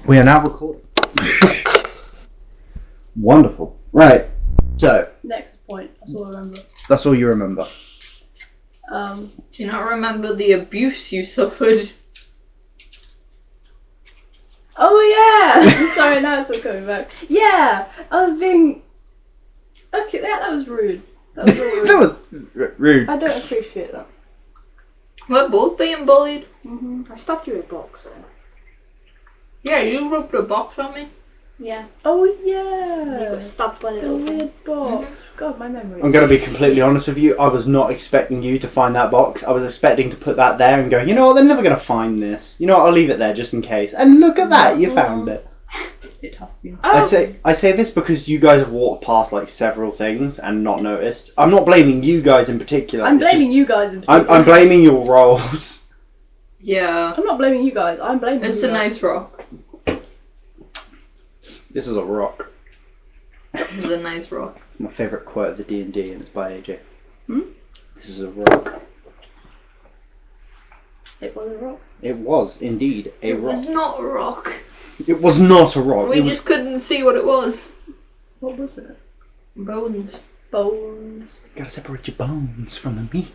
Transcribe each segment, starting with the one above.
We are now recording. Wonderful. Right. So. Next point. That's all I remember. That's all you remember. Do you not remember the abuse you suffered? Oh yeah! Sorry, now it's all coming back. Yeah! I was being... Okay, that was rude. That was really rude. That was rude. I don't appreciate that. We're both being bullied. I stabbed you with a box, so. Yeah, you rubbed a box on me. Yeah. Oh yeah! You got stabbed by the The little thing. weird box. God, my memory. I'm going to be completely honest with you. I was not expecting you to find that box. I was expecting to put that there and go, you know what, they're never going to find this. You know what, I'll leave it there just in case. And look at that, you found it. It has been. I say this because you guys have walked past like several things and not noticed. I'm not blaming you guys in particular. I'm blaming you guys in particular. I'm blaming your roles. Yeah. I'm not blaming you guys. I'm blaming It's you a guys. nice rock. This is a rock. It's a nice rock. It's my favourite quote of the D&D and it's by AJ. Hmm? This is a rock. It was a rock. It was indeed a rock. It was not a rock. It was not a rock. We It was... just couldn't see what it was. What was it? Bones. Bones. You gotta separate your bones from the meat.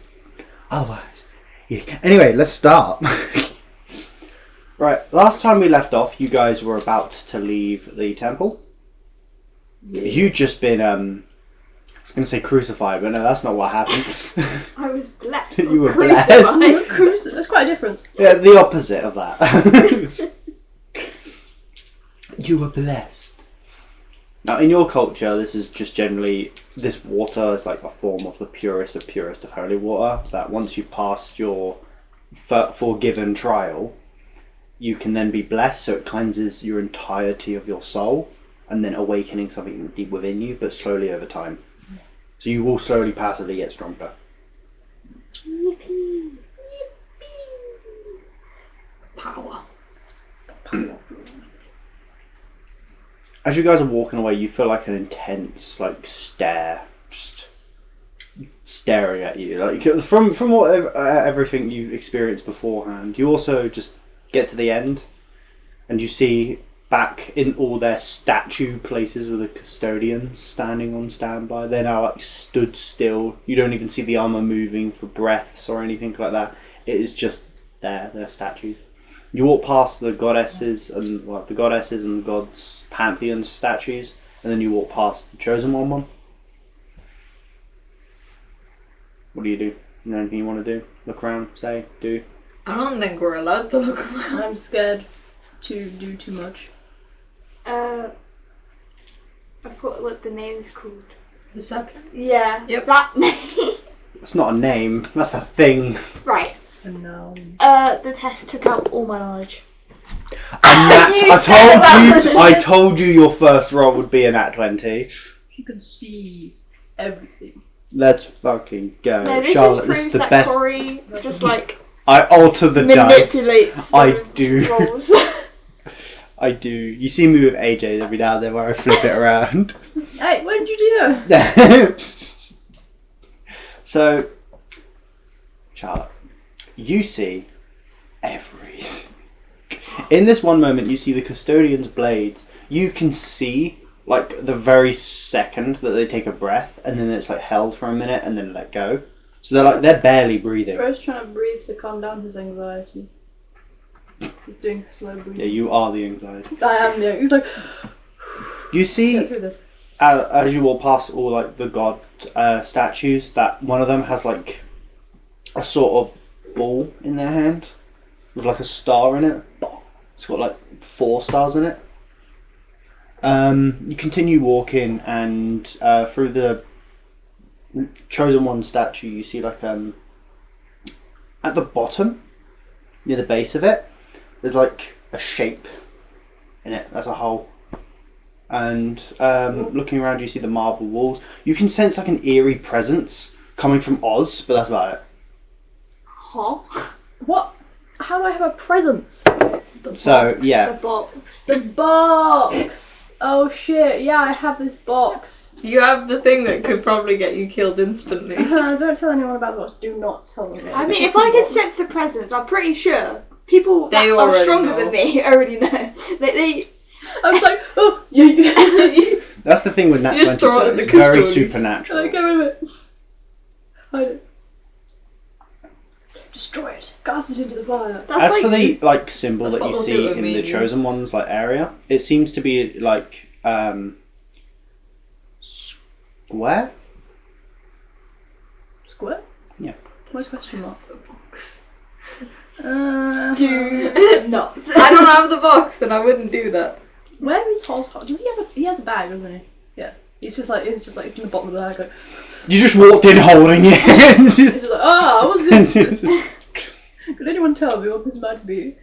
Otherwise. Yeah. Anyway, let's start. Right, last time we left off, you guys were about to leave the temple. Yeah. You'd just been, I was going to say crucified, but no, that's not what happened. I was blessed. You were crucified. blessed. There's quite a difference. Yeah, the opposite of that. You were blessed. Now, in your culture, this is just generally, this water is like a form of the purest of holy water, that once you've passed your forgiven trial, you can then be blessed, so it cleanses your entirety of your soul, and then awakening something deep within you, but slowly over time. So you will slowly, passively get stronger. Yippee. Power. As you guys are walking away, you feel like an intense, like, stare, just staring at you. Like from what everything you experienced beforehand, you also just get to the end, and you see back in all their statue places with the custodians standing on standby. They're now like stood still. You don't even see the armor moving for breaths or anything like that. It is just there. They're statues. You walk past the goddesses and the gods' pantheon statues, and then you walk past the chosen one. What do? You know anything you want to do? Look around, say, do? I don't think we're allowed to look around. I'm scared to do too much. I forgot what the name is called. Deception? Yeah. Yep. That name. That's not a name. That's a thing. Right. And now... The test took out all my knowledge. I told you your first roll would be a nat 20. You can see everything. Let's fucking go. No, this Charlotte, just this is proves the that best. Corey just like I alter the dice. manipulates I the do. rolls. I do. You see me with AJ every now and then where I flip it around. Hey, when did you do that? So, Charlotte, you see everything. In this one moment, you see the custodian's blades. You can see, like, the very second that they take a breath, and then it's, like, held for a minute, and then let go. So they're barely breathing. Bro's trying to breathe to calm down his anxiety. He's doing slow breathing. Yeah, you are the anxiety. I am, yeah. He's like... You see, Get through this. as you walk past all, like, the god statues, that one of them has, like, a sort of ball in their hand, with, like, a star in it. It's got, like, 4 stars in it. You continue walking, and through the chosen one statue, you see, like, at the bottom, near the base of it, there's, like, a shape in it as a hole. And looking around, you see the marble walls. You can sense, like, an eerie presence coming from Oz, but that's about it. Huh? What? How do I have a presence? So, yeah. The box. The box! Oh shit, yeah, I have this box. You have the thing that could probably get you killed instantly. Don't tell anyone about the box. Do not tell them. I mean, if I can sense the presence, I'm pretty sure people They that are already stronger know. than me already know. They I was like, oh, you. That's the thing with Nat You just 20, throw it though. at the It's very custodies. supernatural. Like, wait a minute. Hide it. Destroy it. Cast it into the fire. that's As like for the like symbol That's that you what they'll see do with in me the and you. Chosen Ones like area, it seems to be like square. Square? Yeah. Why question mark? do not. I don't have the box, then I wouldn't do that. Where is Hall's heart? Does he have a? He has a bag, doesn't he? Yeah. It's just like in the bottom of the bag. Like, You just walked in holding he's it. just like, oh, what's this? Could anyone tell me what this might be?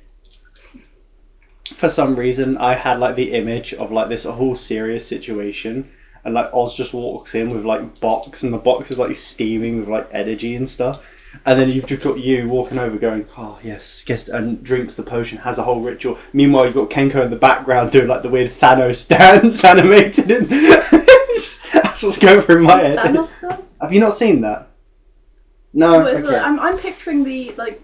For some reason, I had like the image of like this whole serious situation, and like Oz just walks in with like box, and the box is like steaming with like energy and stuff. And then you've just got you walking over going, oh yes, guess, and drinks the potion, has a whole ritual. Meanwhile, you've got Kenko in the background doing like the weird Thanos dance animated. And that's what's going through my head. Thanos dance? Have you not seen that? No. But it's Okay. like, I'm picturing the like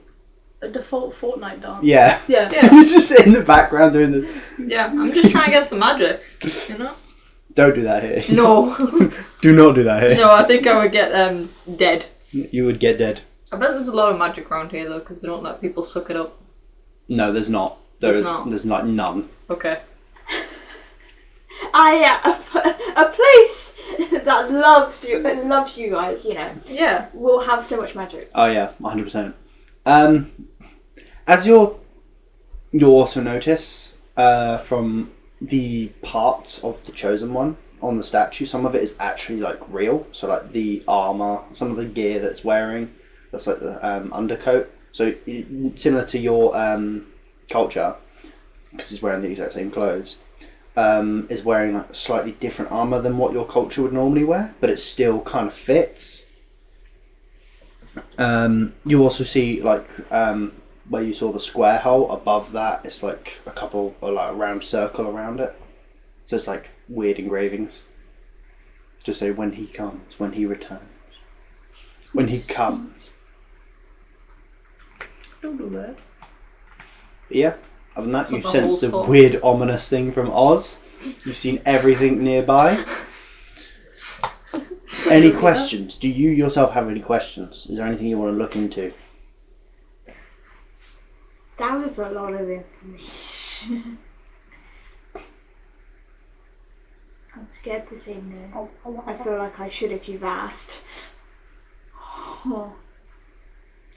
a default Fortnite dance. Yeah. Yeah. Yeah. He's just in the background doing the. Yeah, I'm just trying to get some magic, you know? Don't do that here. No. Do not do that here. No, I think I would get dead. You would get dead. I bet there's a lot of magic around here though, because they don't let people suck it up. No, there's not. There's not. There's like none. Okay. A place that loves you guys, you know, Yeah. will have so much magic. Oh yeah, 100%. As you'll also notice from the parts of the Chosen One on the statue, some of it is actually like real. So like the armor, some of the gear that's wearing, that's like the undercoat. So similar to your culture, because he's wearing the exact same clothes, is wearing like slightly different armor than what your culture would normally wear, but it still kind of fits. You also see like where you saw the square hole above that, it's like a couple or like a round circle around it. So it's like weird engravings. Just say when he comes, when he returns, when he comes. Don't do that. But yeah, other than that, you've The sensed hole's the full. weird ominous thing from Oz. You've seen everything nearby. Any questions? Do you yourself have any questions? Is there anything you want to look into? That was a lot of information. I'm scared to say no. I feel like I should if you've asked.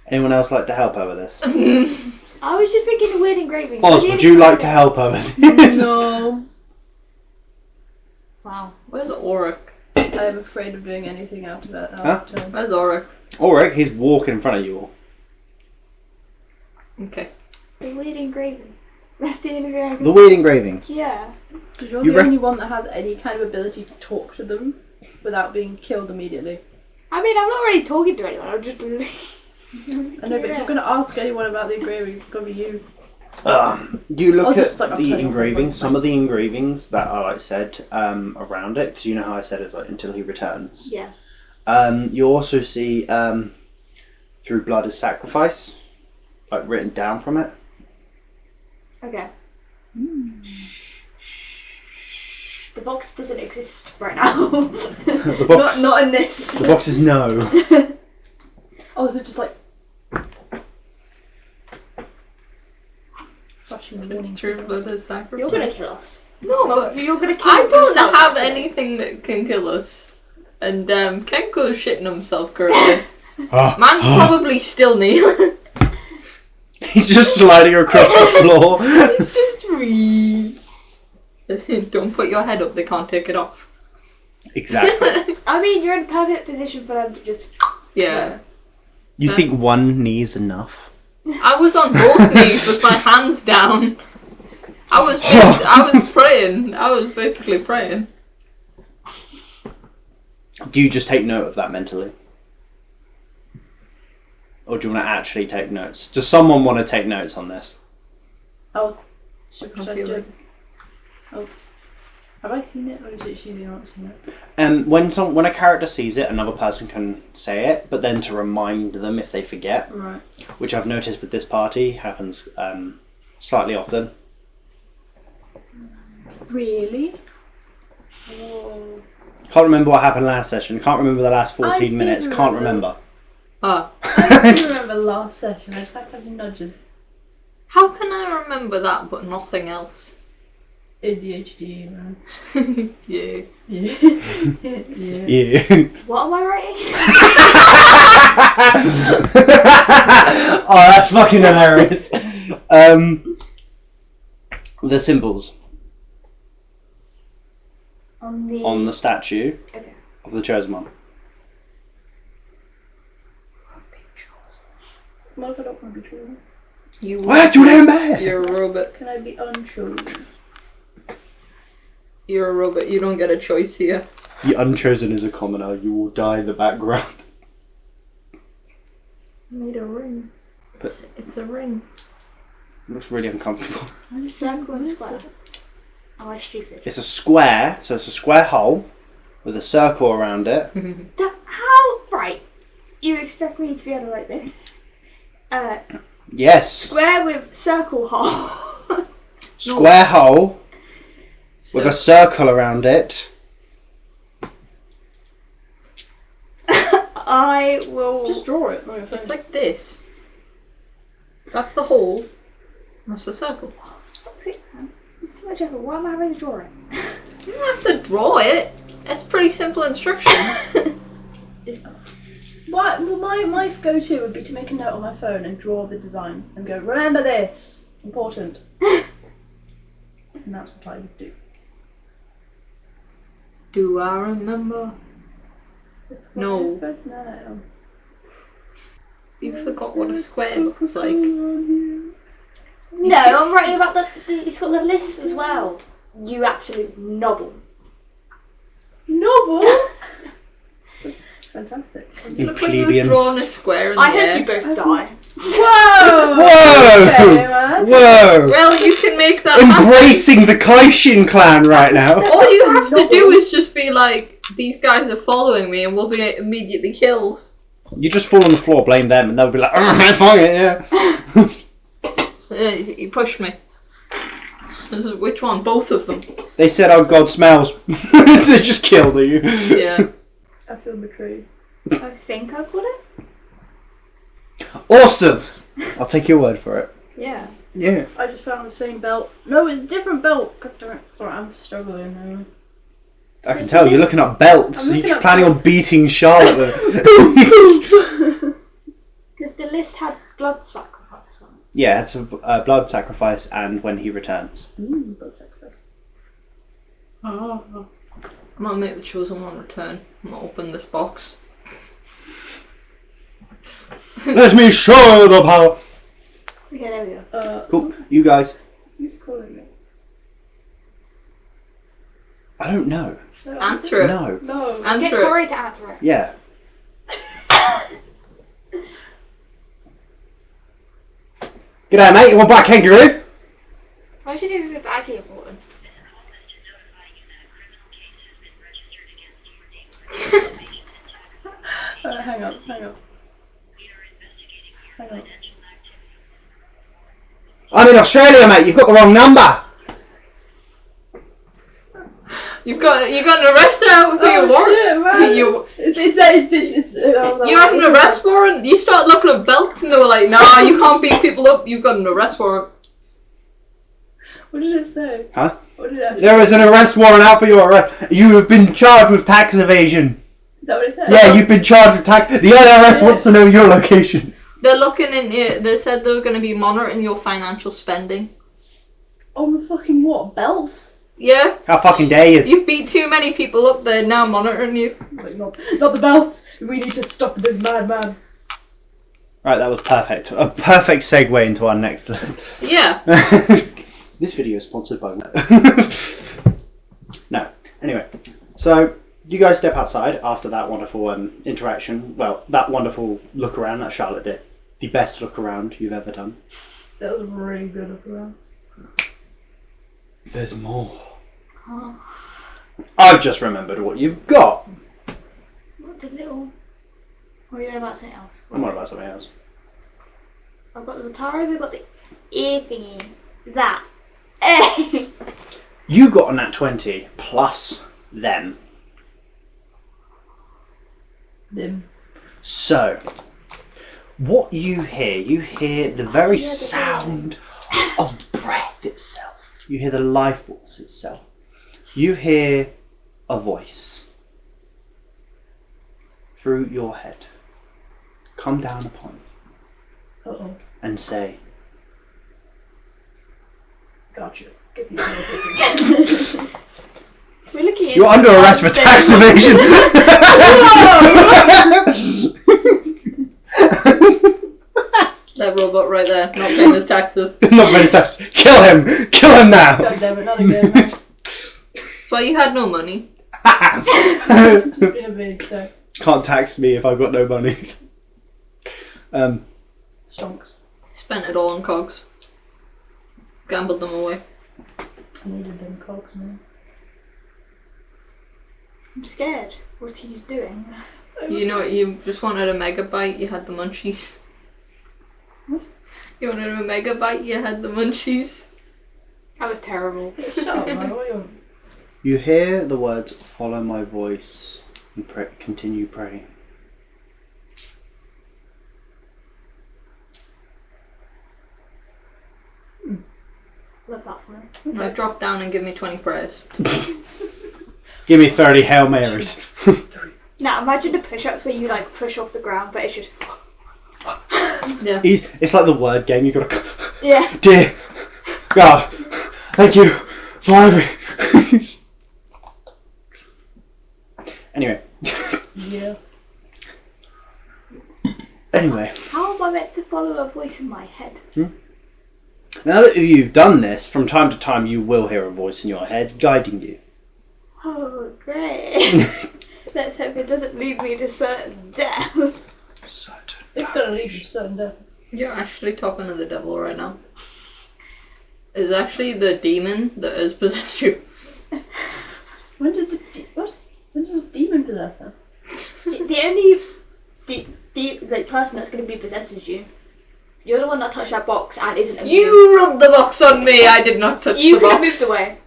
Anyone else like to help over this? I was just thinking of weird engravings. Oz, would you like to help over this? No. Wow. Where's Auric? I'm afraid of doing anything out of that. Huh? Where's Auric? Alright, he's walking in front of you all. Okay. The weird engraving. That's the only thing I can The weird engraving. Yeah. Because you're You the rec- only one that has any kind of ability to talk to them without being killed immediately. I mean, I'm not really talking to anyone. I'm just. I know, but if you're going to ask anyone about the engravings, it's going to be you. You look Also, at it's like I'm the turning off my engravings, mic. some of the engravings that are like said around it, because you know how I said it's like until he returns. Yeah. You also see through blood is sacrifice, like written down from it. Okay. The box doesn't exist right now. The box, not in this. the box is no. Oh, is it just like... flashing warning? True blood is sacrifice. You're gonna kill us. No, but You're gonna kill I don't yourself, have actually. anything that can kill us. And Kenko's shitting himself currently. Man's Ah. probably still kneeling. He's just sliding across the floor. It's just me. Don't put your head up, they can't take it off. Exactly. I mean, you're in a perfect position for them to just. Yeah. You think one knee is enough? I was on both knees with my hands down. I was praying. I was basically praying. Do you just take note of that mentally? Or do you want to actually take notes? Does someone want to take notes on this? Oh, should I I feel do? like- Oh. Have I seen it, or is it usually not seen it? When a character sees it, another person can say it, but then to remind them if they forget, Right. which I've noticed with this party happens slightly often. Really? Whoa. Can't remember what happened last session. Can't remember the last 14 I did minutes. Can't remember. Ah. I do remember last session. I just like having nudges. How can I remember that but nothing else? ADHD, man. Yeah. Yeah. Yeah. Yeah. What am I writing? Oh, that's fucking hilarious. The symbols on the statue Okay. of the chosen one. What if I don't want to be chosen? You Where's your name back? You're a robot. Can I be unchosen? You're a robot. You don't get a choice here. The unchosen is a commoner. You will die in the background. I made a ring. It's a ring. It looks really uncomfortable. Circle and square. Am I stupid? It's a square, so it's a square hole with a circle around it. How? Right. You expect me to be able to write this? Yes. Square with circle hole. Square hole with a circle around it. I will. Just draw it on your phone. It's like this. That's the hole. That's the circle. It's too much effort. Why am I having to draw it? You don't have to draw it. It's pretty simple instructions. What? Well, my go-to would be to make a note on my phone and draw the design and go, remember this, important. And that's what I would do. Do I remember? No. No. You forgot what a square looks like. No, I'm writing about the. It's got the list as well. You absolute nobble. Novel? Fantastic. You look like you've drawn a square in the I air. hope you both die. Whoa! Whoa! Okay, man. Whoa! Well, you can make that happen. Embracing the Kishin clan right now. All you have to do is just be like, these guys are following me and we'll be immediately killed. You just fall on the floor, blame them, and they'll be like, fuck it, yeah. So, you pushed me. Which one? Both of them. They said, oh god, smells. They just killed you. Yeah. I feel betrayed. I think I've got it. Awesome! I'll take your word for it. Yeah. Yeah. I just found the same belt. No, it's a different belt. God damn it. Sorry, I'm struggling now. I can tell, you're looking up belts. I'm looking You're up planning on belts. beating Charlotte with it. Because the list had blood sacrifice on it. Yeah, it's a blood sacrifice and when he returns. Blood sacrifice. I'm gonna make the chosen one return. I'm gonna open this box. Let me show the power. Okay, there we go. Cool, you guys. Who's calling me? I don't know. Answer it. No. No. Get Answer it. Corey to answer it. Yeah. G'day mate, you want to buy a kangaroo? Why should it be actually important? Hang on. I'm in Australia mate, you've got the wrong number. You got an arrest out for your warrant. Shit, man. You had an arrest warrant. You started looking at belts and they were like, nah, you can't beat people up. You've got an arrest warrant. What did it say? Huh? What did it There is an arrest warrant out for your arrest. You have been charged with tax evasion. Is that what it said? Yeah, you've been charged with tax. The IRS wants to know your location. They're looking in here. They said they were going to be monitoring your financial spending. On the fucking what? Belts? Yeah. How fucking dare you? You beat too many people up. They're now monitoring you. Like, not the belts. We need to stop this madman. Right, that was perfect. A perfect segue into our next. Yeah. This video is sponsored by. No. Anyway, so you guys step outside after that wonderful interaction. Well, that wonderful look around that Charlotte did. The best look around you've ever done. That was really good of her. There's more. I've just remembered what you've got. What the little... Or are you about something else? I'm on about something else. I've got the guitar, I've got the ear thingy. That. You got a nat 20 plus them. Them. So, what you hear the very sound of breath itself. You hear the life force itself. You hear a voice through your head come down upon you Uh-oh. and say, Gotcha. Give me a We're looking at "You're under arrest for tax evasion." That robot right there, not paying his taxes. Not many times. Kill him! Kill him now! God damn it, not again. That's why you had no money. It's been a big text. Can't tax me if I've got no money. Stonks. Spent it all on cogs. Gambled them away. I needed them cogs, man. I'm scared. What's he doing? You know, you just wanted a megabyte, you had the munchies. What? You wanted a megabyte, you had the munchies. That was terrible. Shut up, man. What are you... You hear the words, "Follow my voice," and continue praying. Love that for him. Now drop down and give me 20 prayers. Give me 30 Hail Marys. Now imagine the push-ups where you like push off the ground, but it's just... Yeah. It's like the word game. You gotta. Yeah. Dear God, thank you for everything. Anyway. Yeah. Anyway. How am I meant to follow a voice in my head? Now that you've done this, from time to time you will hear a voice in your head guiding you. Oh, great. Let's hope it doesn't lead me to certain death. It's gonna lead you to sudden death. You're actually talking to the devil right now. It's actually the demon that has possessed you. When did the what? When did the demon possess her? The only like person that's going to be possessed is you. You're the one that touched that box and isn't immune. You rubbed the box on me, I did not touch You the could have box. moved away.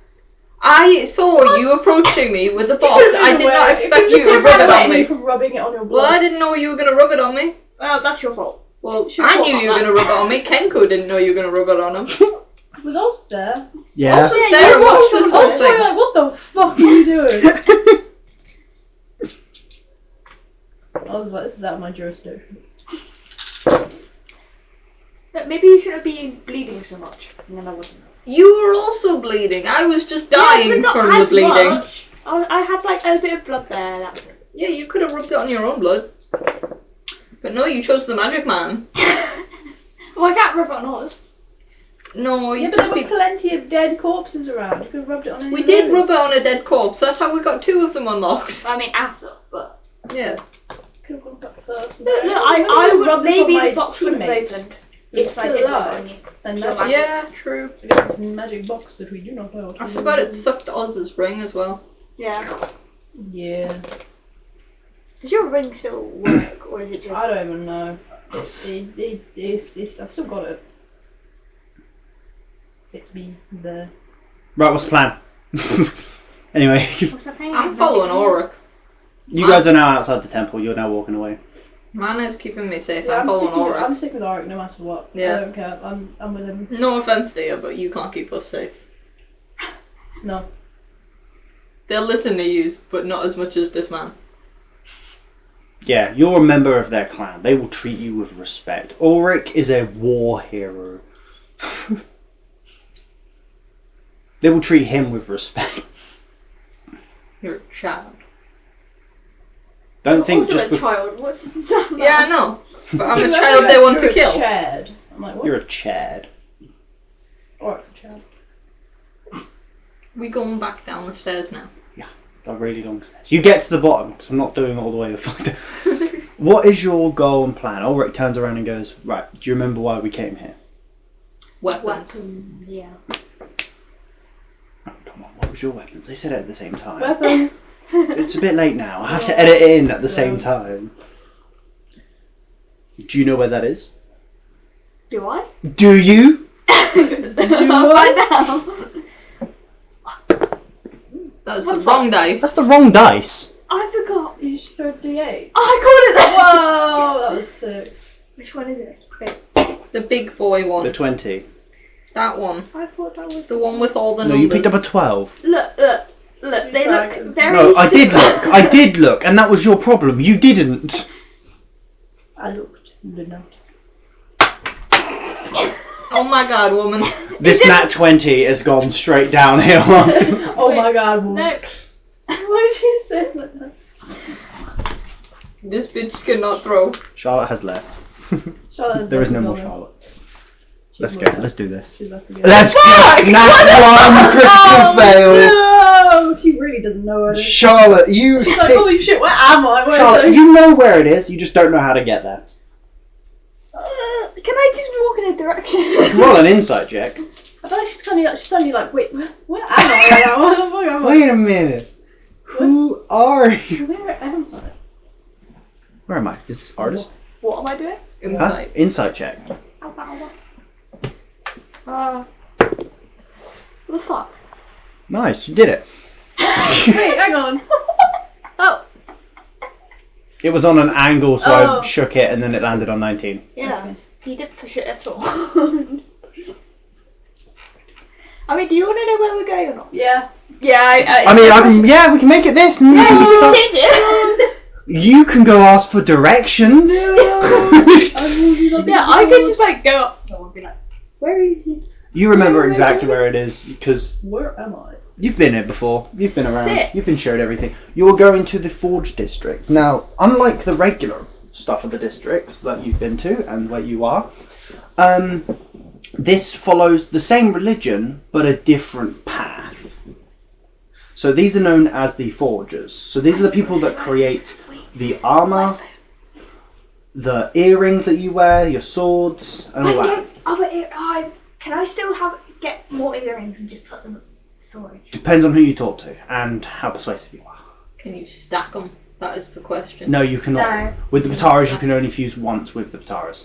I saw you approaching me with the box. I did not expect you you to just rub it stopped on me me. from rubbing it on your Well, blood. I didn't know you were going to rub it on me. Well, that's your fault. Well, Should've I thought knew about you were that. going to rub it on me. Kenko didn't know you were going to rub it on him. Was Oz there? Yeah. I was there and watched this I whole was probably thing. like, what the fuck are you doing? I was like, this is out of my jurisdiction. But maybe you shouldn't be bleeding so much. And then I wouldn't. You were also bleeding. I was just Yeah, dying but not from the as bleeding. much. I had like a bit of blood there. That's it. Yeah, you could have rubbed it on your own blood. But no, you chose the magic man. Well, I can't rub it on ours. No, Yeah, you but there just were be... plenty of dead corpses around. You could have rubbed it on any We of did those. rub it on a dead corpse. That's how we got 2 of them unlocked. I mean, after, but. Yeah. Could have gone back first. No, Maybe I would rubbed this on maybe my the box would have teammate. opened. It's If I did rub it alive. on you. And Sure, magic. Yeah, true. This magic box that we do not know. I forgot it sucked Oz's ring as well. Yeah. Yeah. Does your ring still work, or is it just? I don't even know. It's, I've still got it. It's been there. Right, what's the plan? Anyway, What's that paying? I'm following Auric. you guys are now outside the temple. You're now walking away. Mana is keeping me safe. Yeah, I'm following Auric. I'm sticking with Auric no matter what. Yeah. I don't care. I'm with him. No offense, Thea, but you can't keep us safe. No. They'll listen to you, but not as much as this man. Yeah, you're a member of their clan. They will treat you with respect. Ulrich is a war hero. They will treat him with respect. You're a child. Don't think Also just a child. What's that? Yeah, I know. But I'm a You're child they want to you're a kill. Chad. I'm like, what? you're a Chad. Auric's a Chad. We going back down the stairs now. A really long stairs. You get to the bottom because I'm not doing it all the way up. What is your goal and plan? Ulrich turns around and goes, right, do you remember why we came here? Weapons. Weapon. Yeah. Oh, come on, what What was your weapons? They said it at the same time. Weapons. It's a bit late now. I have to edit it in at the same time. Do you know where that is? Do I? Do you? Right now. That was the wrong dice. That's the wrong dice. I forgot. You should throw a D8. I called it that. Whoa, that was sick. Which one is it? Wait. The big boy one. The 20. That one. I thought that was The one with all the No, numbers. you picked up a 12. Look. They look very No, I did similar. look. I did look, and that was your problem. You didn't. I looked. You did not. Oh my god, woman. This nat 20 has gone straight downhill. Oh my god, woman. No. Why did you say that? This bitch cannot throw. Charlotte has left. Charlotte, There is no more Charlotte. Let's go. Let's do this. She's left again. Let's go! Nat 1 critical fail. No! She really doesn't know where it is. Charlotte, you She's like, stick. holy shit, where am I? Where Charlotte, is you know where it is. You just don't know how to get there. Can I just walk in a direction? Roll an insight check. I feel like she's suddenly like, wait, where am I right now? Where the fuck am I? Wait a minute. Who are you? Where am I? Where am I? Is this artist? What am I doing? Insight. Huh? Insight check. What the fuck? Nice, you did it. Wait, hang on. Oh. It was on an angle, so Oh. I shook it, and then it landed on 19. Yeah. Okay. You didn't push it at all. I mean, do you want to know where we're going or not? Yeah. Yeah, Yeah, we can make it this. Yeah, No, you stop. change it. You can go ask for directions. Yeah, I could just like go up to someone and be like, where is he? You remember exactly where it is because Where am I? you've been here before. You've been around. Sick. You've been showed everything. You're going to the Forge District. Now, unlike the regular stuff of the districts that you've been to and where you are, this follows the same religion but a different path. So these are known as the Forgers. So these are the people that create the armor, the earrings that you wear, your swords, and all that. Can I still get more earrings and just put them in storage? Depends on who you talk to and how persuasive you are. Can you stack them? That is the question. No, you cannot. No. With the Pataras, you can only fuse once with the Pataras.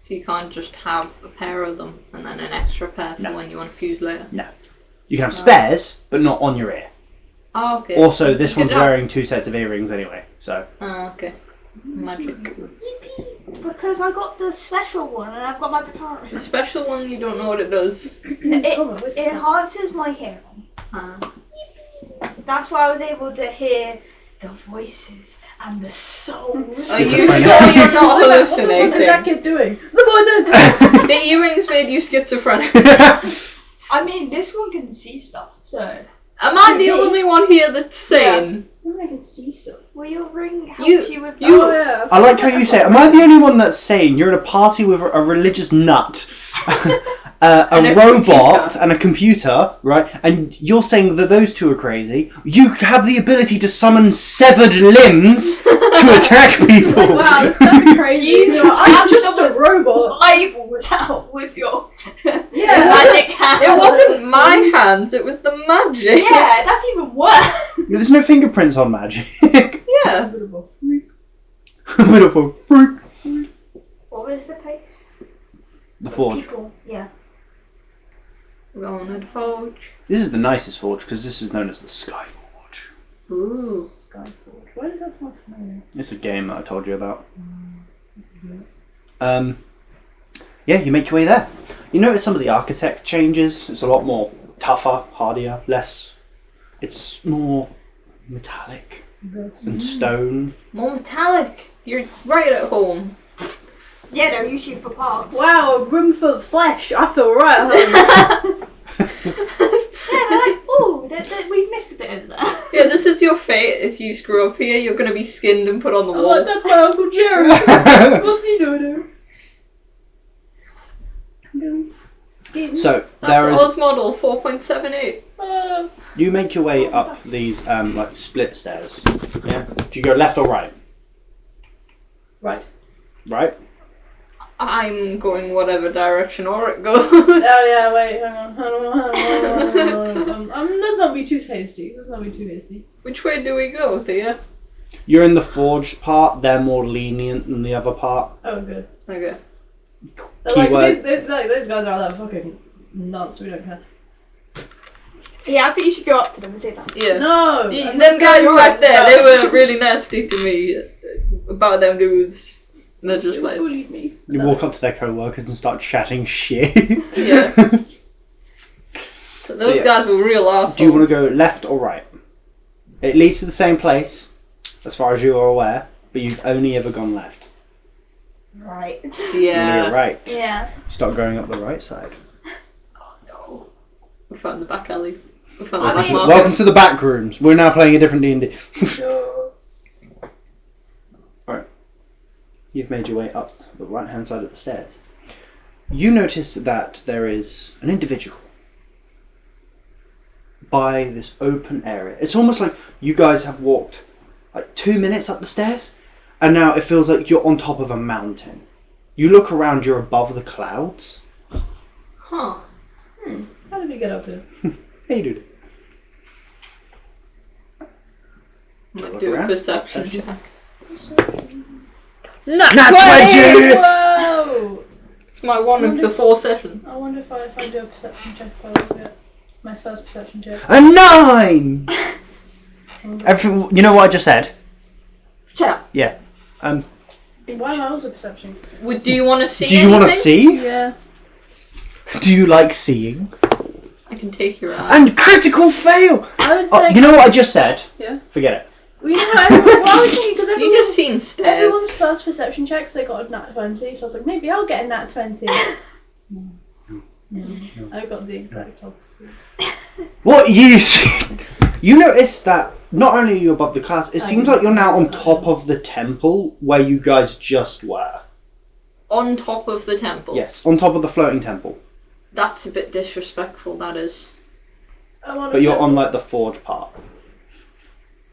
So you can't just have a pair of them and then an extra pair for No. when you want to fuse later? No. You can have spares, but not on your ear. Oh, okay. Also, this Good one's job. wearing 2 sets of earrings anyway, so. Oh, okay. Magic. Yippee! Because I got the special one and I've got my The guitar. special one, you don't know what it does. It enhances my hearing. That's why I was able to hear the voices and the souls. Are you Schizophrenic. sure you're not What is that hallucinating? kid doing? The voices! The earrings made you schizophrenic. I mean, this one can see stuff, so. Am I the only one here that's sane? I can see stuff. Well, your ring helps You- you with you- Oh, yeah. I like how you say, am I the only one that's sane? You're in a party with a religious nut, a And a robot, computer. and a computer, right? And you're saying that those two are crazy. You have the ability to summon severed limbs to attack people. Wow, that's kind of crazy. You I'm have just a someone's robot. eyeballs out with your Yeah. magic hands. It wasn't my hands, it was the magic. Yeah, that's even worse. There's no fingerprints on magic. Yeah. Bit of a freak. What was the place? The forge. People. Yeah. Going to the forge. This is the nicest forge because this is known as the Sky Forge. Ooh. Skyforge. Why does that sound familiar? It's a game that I told you about. Yeah, you make your way there. You notice some of the architect changes. It's a lot more tougher, hardier, less. It's more metallic and stone. More metallic. You're right at home. Yeah, they're usually for parts. Wow, a room full of flesh. I feel right at home. Yeah, they're like, oh, we've missed a bit over there. Yeah, this is your fate. If you screw up here, you're going to be skinned and put on the I'm wall. like, that's my Uncle Jerry. What's he doing here? I'm going skin. So That's there is. Oz model 4.78. You make your way up these like split stairs. Yeah. Do you go left or right? Right. Right. I'm going whatever direction or it goes. Oh yeah, wait, hang on. Let's not too hasty. Let's not be too hasty. Which way do we go, Thea? You're in the forged part. They're more lenient than the other part. Oh, good. Okay. They're like, Keyword. those guys are like fucking nuts. We don't care. Yeah, I think you should go up to them and say that. Yeah. No. Them guys back there, they were really nasty to me about them dudes. And they're just They like, bullied me. You walk up to their co-workers and start chatting shit. Yeah. So those yeah. guys were real assholes. Do you want to go left or right? It leads to the same place, as far as you are aware, but you've only ever gone left. Right. You Yeah. go right. Yeah. Start going up the right side. Oh no. We found the back alleys. We found I the back mean- market. Welcome to the back rooms. We're now playing a different D&D. Sure. Alright. You've made your way up the right hand side of the stairs. You notice that there is an individual by this open area. It's almost like you guys have walked like 2 minutes up the stairs, and now it feels like you're on top of a mountain. You look around, you're above the clouds. Huh. How did we get up here? Hey, dude. Might Look do a around. perception Perception. check. Nat 20! Whoa! It's my one of the 4 sessions. I wonder if I do a perception check if I will get my first perception check. A 9! Everything, you know what I just said? Shut up. Yeah. Why am I also perception? Do you want to see Do you want to anything? see? Yeah. Do you like seeing? I can take your eyes. And critical fail! I was Oh, saying. you know what I just said? Yeah. Forget it. Well, you know what? I was thinking because You just seen stairs. everyone's first perception checks they got a nat 20, so I was like, maybe I'll get a nat 20. I got the exact opposite. What you see? You notice that not only are you above the clouds, it seems like you're now on top of the temple where you guys just were. On top of the temple. Yes, on top of the floating temple. That's a bit disrespectful, that is. But you're on like the forge part.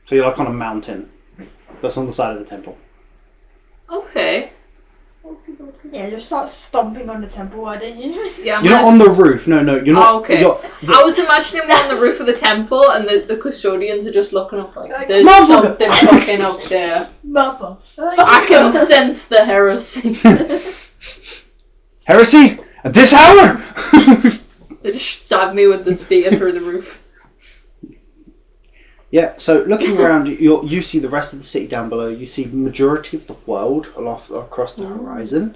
So you're like on a mountain that's on the side of the temple. Okay. Yeah, just start stomping on the temple, why don't you? Yeah, You're not on the roof. No, you're not. Oh, okay. You're, I was imagining we're on the roof of the temple and the custodians are just looking up like, there's Motherfucker. something fucking up there. Mother. I can sense the heresy. Heresy at this hour. They just stabbed me with the spear through the roof. Yeah, so looking around, you see the rest of the city down below. You see the majority of the world across the horizon.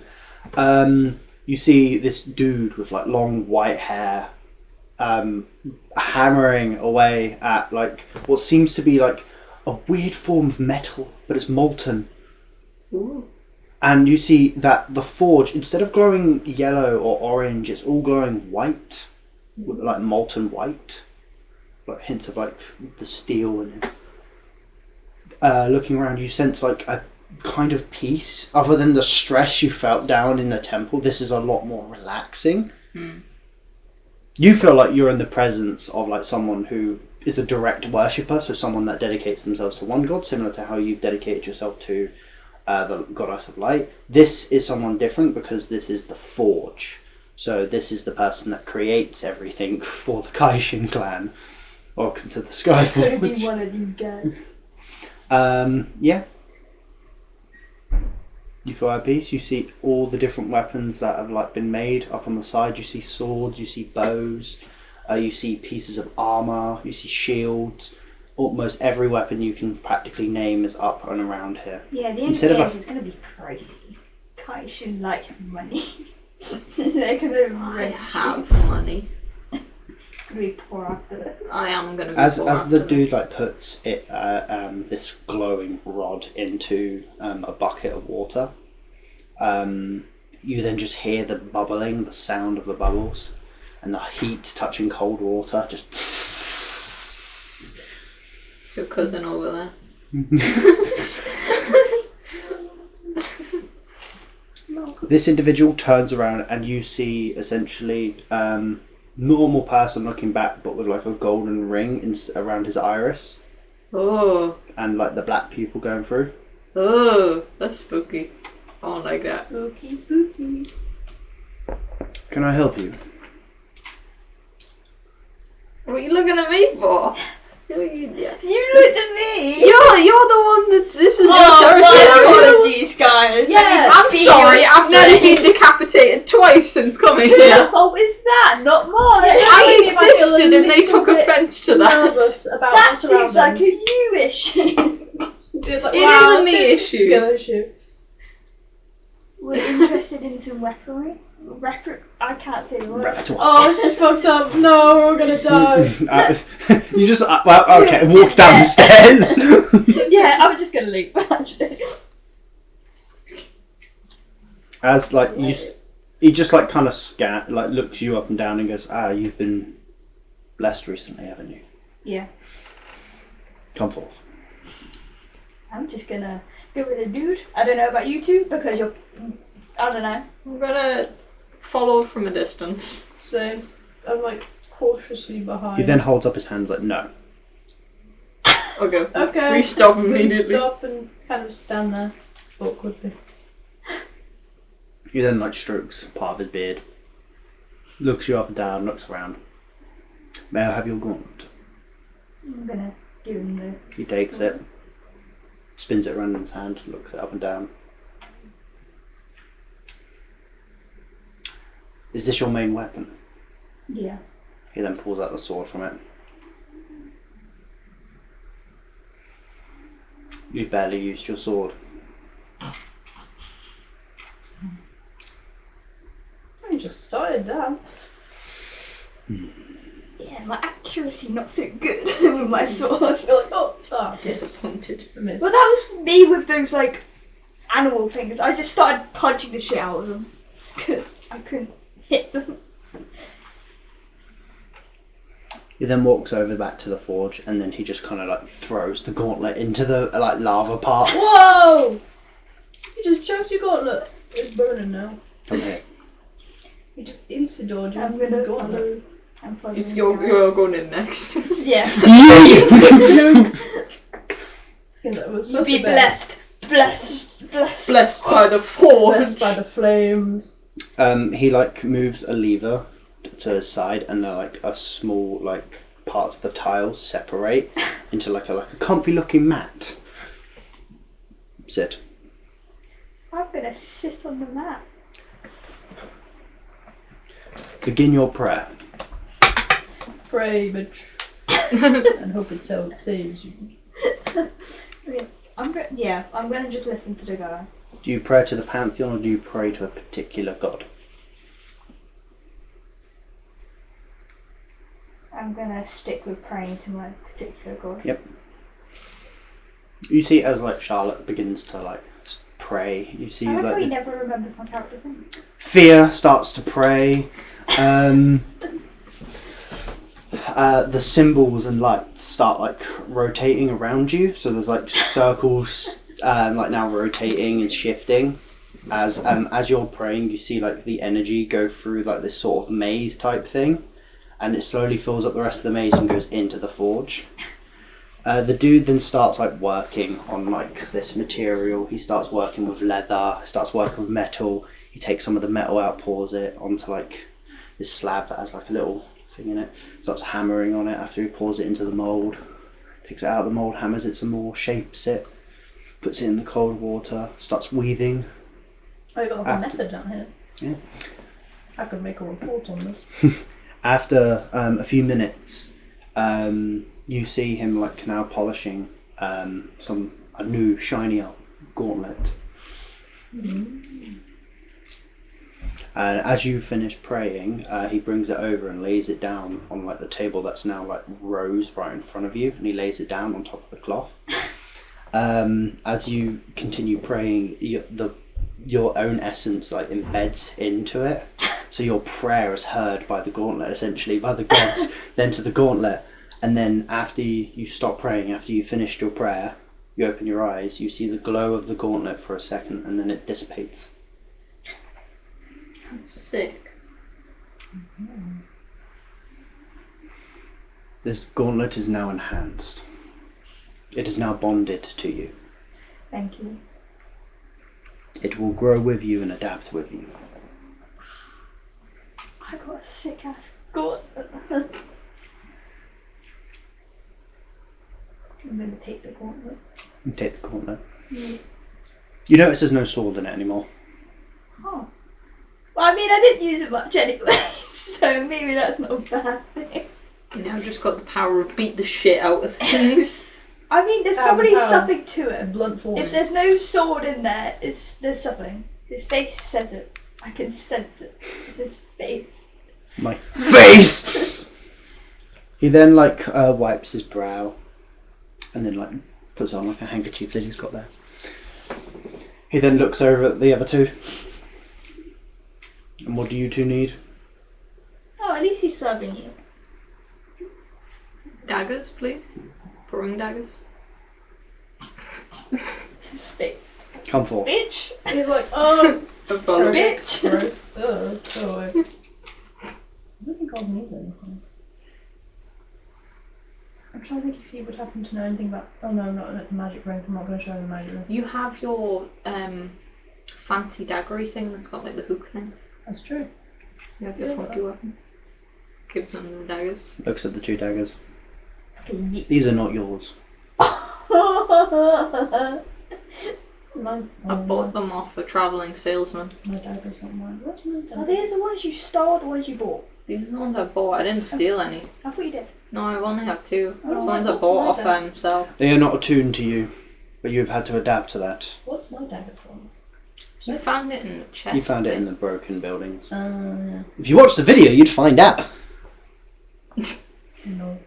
You see this dude with like long white hair, hammering away at like what seems to be like a weird form of metal, but it's molten. Ooh. And you see that the forge, instead of glowing yellow or orange, it's all glowing white, like molten white. Like hints of like the steel in it. Looking around, you sense like a kind of peace. Other than the stress you felt down in the temple, this is a lot more relaxing. You feel like you're in the presence of like someone who is a direct worshipper, so someone that dedicates themselves to one god, similar to how you've dedicated yourself to the goddess of light. This is someone different because this is the forge. So this is the person that creates everything for the Kishin clan. Welcome to the Skyforge. Could be one of these guys. Yeah. You feel at peace. You see all the different weapons that have like been made up on the side. You see swords. You see bows. You see pieces of armor. You see shields. Almost every weapon you can practically name is up and around here. Yeah, the end Instead of of this is going to be crazy. Kishin likes money. They're going to I rich. have money. Be poor after this. I am gonna be As poor the after dude this. like puts it this glowing rod into a bucket of water, you then just hear the bubbling, the sound of the bubbles, and the heat touching cold water. Just. It's your cousin over there. This individual turns around and you see essentially normal person looking back, but with like a golden ring around his iris Oh, and like the black pupil going through. oh, that's spooky. I don't like that. Spooky, spooky. Can I help you? What are you looking at me for? You looked at me. You're the one that this is your Oh, my territory. apologies, guys. Yeah, I'm sorry, I've nearly been decapitated twice since coming Whose here. fault is that? Not mine. I It might feel a existed and they little took bit offence to that. Nervous about That our seems like a surroundings. you issue. It's like, It wow, is a me it's issue. skill issue. We're interested in some weaponry. I can't say the word. Oh, she fucked up. No, we're all gonna die. You just well, okay. Walks down the stairs. Yeah, I'm just gonna leave. Actually. As like he just like kind of looks you up and down and goes, you've been blessed recently, haven't you? Yeah. Come forth. I'm just gonna go with a dude. I don't know about you two because you're. I don't know. I'm gonna follow from a distance. So I'm like cautiously behind. He then holds up his hands like, no. Okay. Okay. We stop We immediately. stop and kind of stand there awkwardly. He then like strokes part of his beard, looks you up and down, looks around. May I have your gauntlet? I'm gonna give him the. He takes it, spins it around in his hand, looks it up and down. Is this your main weapon? Yeah. He then pulls out the sword from it. You barely used your sword. I just started down. Yeah, my accuracy not so good with my sword. I feel like, oh, Disappointed. I missed. Well, that was me with those like animal things. I just started punching the shit out of them because I couldn't hit them. He then walks over back to the forge, and then he just kind of like throws the gauntlet into the like lava part. Whoa! You just chucked your gauntlet. It's burning now. Come here. You just insta-dodged your I'm gonna gauntlet. follow. I'm following. You're going in next. Yeah. Yeah, that was You supposed be to blessed. Blessed. Blessed by the force. Blessed by the flames. He like moves a lever to his side, and like a small like parts of the tiles separate into like a comfy looking mat. Sit. I'm gonna sit on the mat. Begin your prayer. Pray, bitch. And hope it saves you. I'm gonna just listen to the guy. Do you pray to the pantheon, or do you pray to a particular god? I'm gonna stick with praying to my particular god. Yep. You see as like Charlotte begins to like pray. You see I like how he like never remembers my character's name. Thea starts to pray. The symbols and lights start like rotating around you. So there's like circles, like now rotating and shifting. As you're praying, you see like the energy go through like this sort of maze type thing, and it slowly fills up the rest of the maze and goes into the forge. The dude then starts like working on like this material. He starts working with leather, starts working with metal. He takes some of the metal out, pours it onto like this slab that has like a little thing in it. Starts hammering on it after he pours it into the mould. Takes it out of the mould, hammers it some more, shapes it, puts it in the cold water, starts weaving. Oh, you got a whole method down here. Yeah. I could make a report on this. After a few minutes, you see him like now polishing a new shinier gauntlet. And as you finish praying, he brings it over and lays it down on like the table that's now like rows right in front of you, and he lays it down on top of the cloth. As you continue praying, your own essence like embeds into it, so your prayer is heard by the gauntlet, essentially by the gods, then to the gauntlet. And then after you stop praying, after you finished your prayer, you open your eyes, you see the glow of the gauntlet for a second, and then it dissipates. Sick. This gauntlet is now enhanced. It is now bonded to you. Thank you. It will grow with you and adapt with you. I got a sick ass gauntlet. I'm gonna take the gauntlet. You take the gauntlet. Mm. You notice there's no sword in it anymore. Oh. Well, I mean, I didn't use it much anyway, so maybe that's not a bad thing. You know, I've just got the power of beat the shit out of things. I mean, there's probably something to A it. blunt force. If there's no sword in there, there's something. His face says it. I can sense it. His face. My face! He then wipes his brow and then puts on a handkerchief that he's got there. He then looks over at the other two. And what do you two need? Oh, at least he's serving you. Daggers, please. Throwing daggers. His face. Come forth. Bitch! He's like, oh, I follow. Bitch! gross. Ugh, go away. I don't think Oz needs anything. I'm trying to think if he would happen to know anything about. Oh no, it's a magic ring. I'm not going to show him the magic ring. You have your fancy daggery thing that's got the hook thing. That's true. You have your funky weapon. Gives them the daggers. Looks at the two daggers. These are not yours. Mine's I bought them off a travelling salesman. My dagger's not mine. What's my dagger? Are they the ones you stole or the ones you bought? These are the ones I bought. I didn't steal any. I thought you did. No, I only have two. Oh, It's the ones I what's bought mine off then? himself. They are not attuned to you, but you have had to adapt to that. What's my dagger from? You found it in the chest. You found it in the broken buildings. Yeah. If you watched the video, you'd find out. No.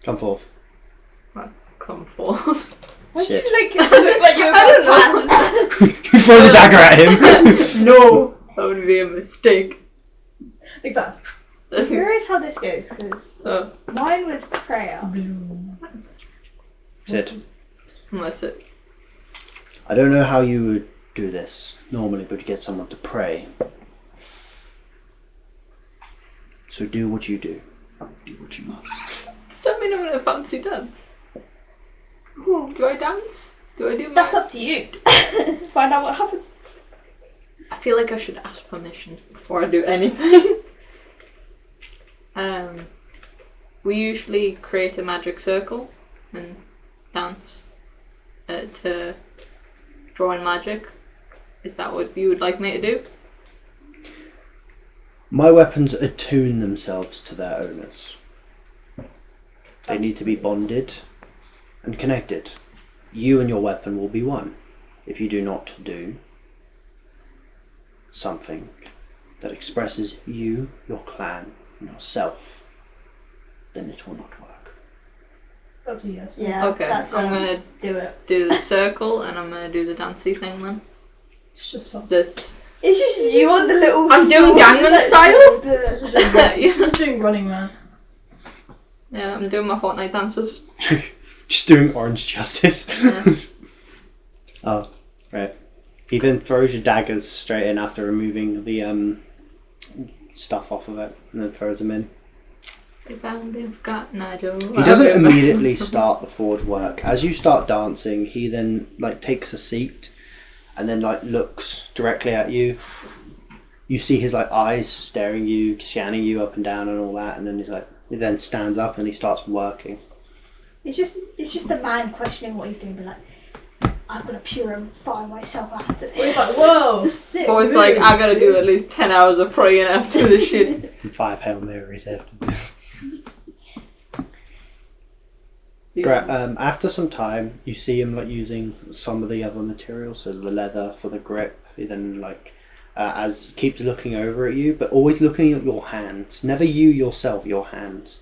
Come forth. Come forth. Why do Shit. you look like you're I about don't to You throw the dagger at him. No! That would be a mistake. Big fast. I'm curious how this goes, because Oh, mine was prayer. Blue. Sit. unless it. I don't know how you would do this normally, but you get someone to pray. So do what you do. Do what you must. Does that mean I'm in a fancy dance? Do I dance? Do I do my... That's up to you. Find out what happens. I feel like I should ask permission before I do anything. We usually create a magic circle and dance to draw in magic. Is that what you would like me to do? My weapons attune themselves to their owners. They need to be bonded and connected. You and your weapon will be one. If you do not do something that expresses you, your clan, and yourself, then it will not work. That's a yes. Yeah. Okay, That's, I'm gonna do it. do the circle and I'm gonna do the dancey thing then. It's just something. This. It's just you on the little. I'm doing sword Gangnam that- Style. Just doing Running Man. Yeah, I'm doing my Fortnite dances. Just doing orange justice. Yeah. Oh, right. He then throws your daggers straight in after removing the stuff off of it, and then throws them in. They found they've got Nigel. He doesn't immediately start the forge work. As you start dancing, he then takes a seat, and then looks directly at you. You see his eyes staring you, scanning you up and down and all that, and then he then stands up and he starts working. It's just the man questioning what he's doing, but I'm gonna purify myself after this. He's like, whoa, sick. Boy's like, I gotta do at least 10 hours of praying after this shit. And 5 Hail Marys after this. Yeah. Great. After some time, you see him using some of the other materials, so the leather for the grip. He then as keeps looking over at you, but always looking at your hands. Never you yourself, your hands.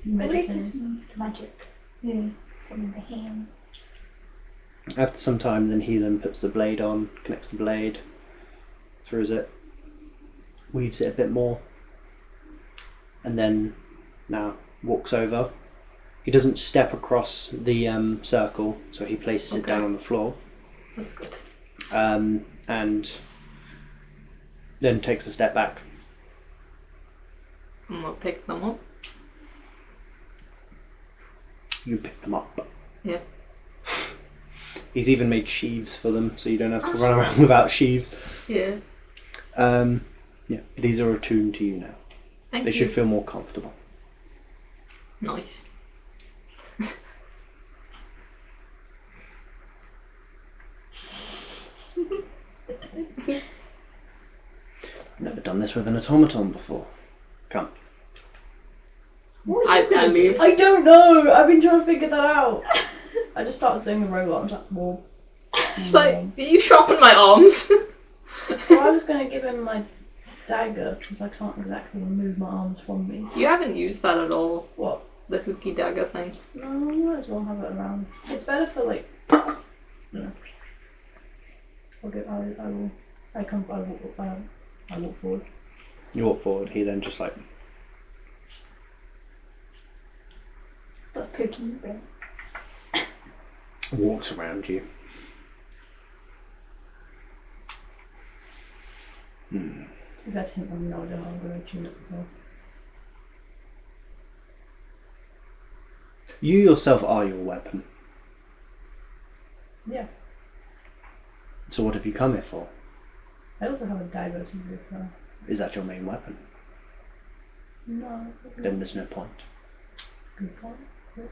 What is magic? Yeah. From the hands. After some time, then he then puts the blade on, connects the blade, throws it, weaves it a bit more, and then now walks over. He doesn't step across the circle, so he places it Okay. down on the floor. That's good. And then takes a step back. I'm gonna pick them up. You pick them up. Yeah. He's even made sheaves for them, so you don't have to run around without sheaves. Yeah. Yeah, these are attuned to you now. Thank They you. should feel more comfortable. Nice. Never done this with an automaton before. Come. I leave. I don't know. I've been trying to figure that out. I just started doing the robot. I'm like, well, It's like, are you chopping my arms? well, I was going to give him my dagger because I can't exactly remove my arms from me. You haven't used that at all. What? The hooky dagger thing. No, I might as well have it around. It's better for like. No. I will. I walk forward. You walk forward. He then just like Stop cooking. walks around you. If I hint, I'm no idea how I'm going to tune it myself. You yourself are your weapon. Yeah. So what have you come here for? I also have a dagger to use. Is that your main weapon? No. Then there's no point. Good point. Good.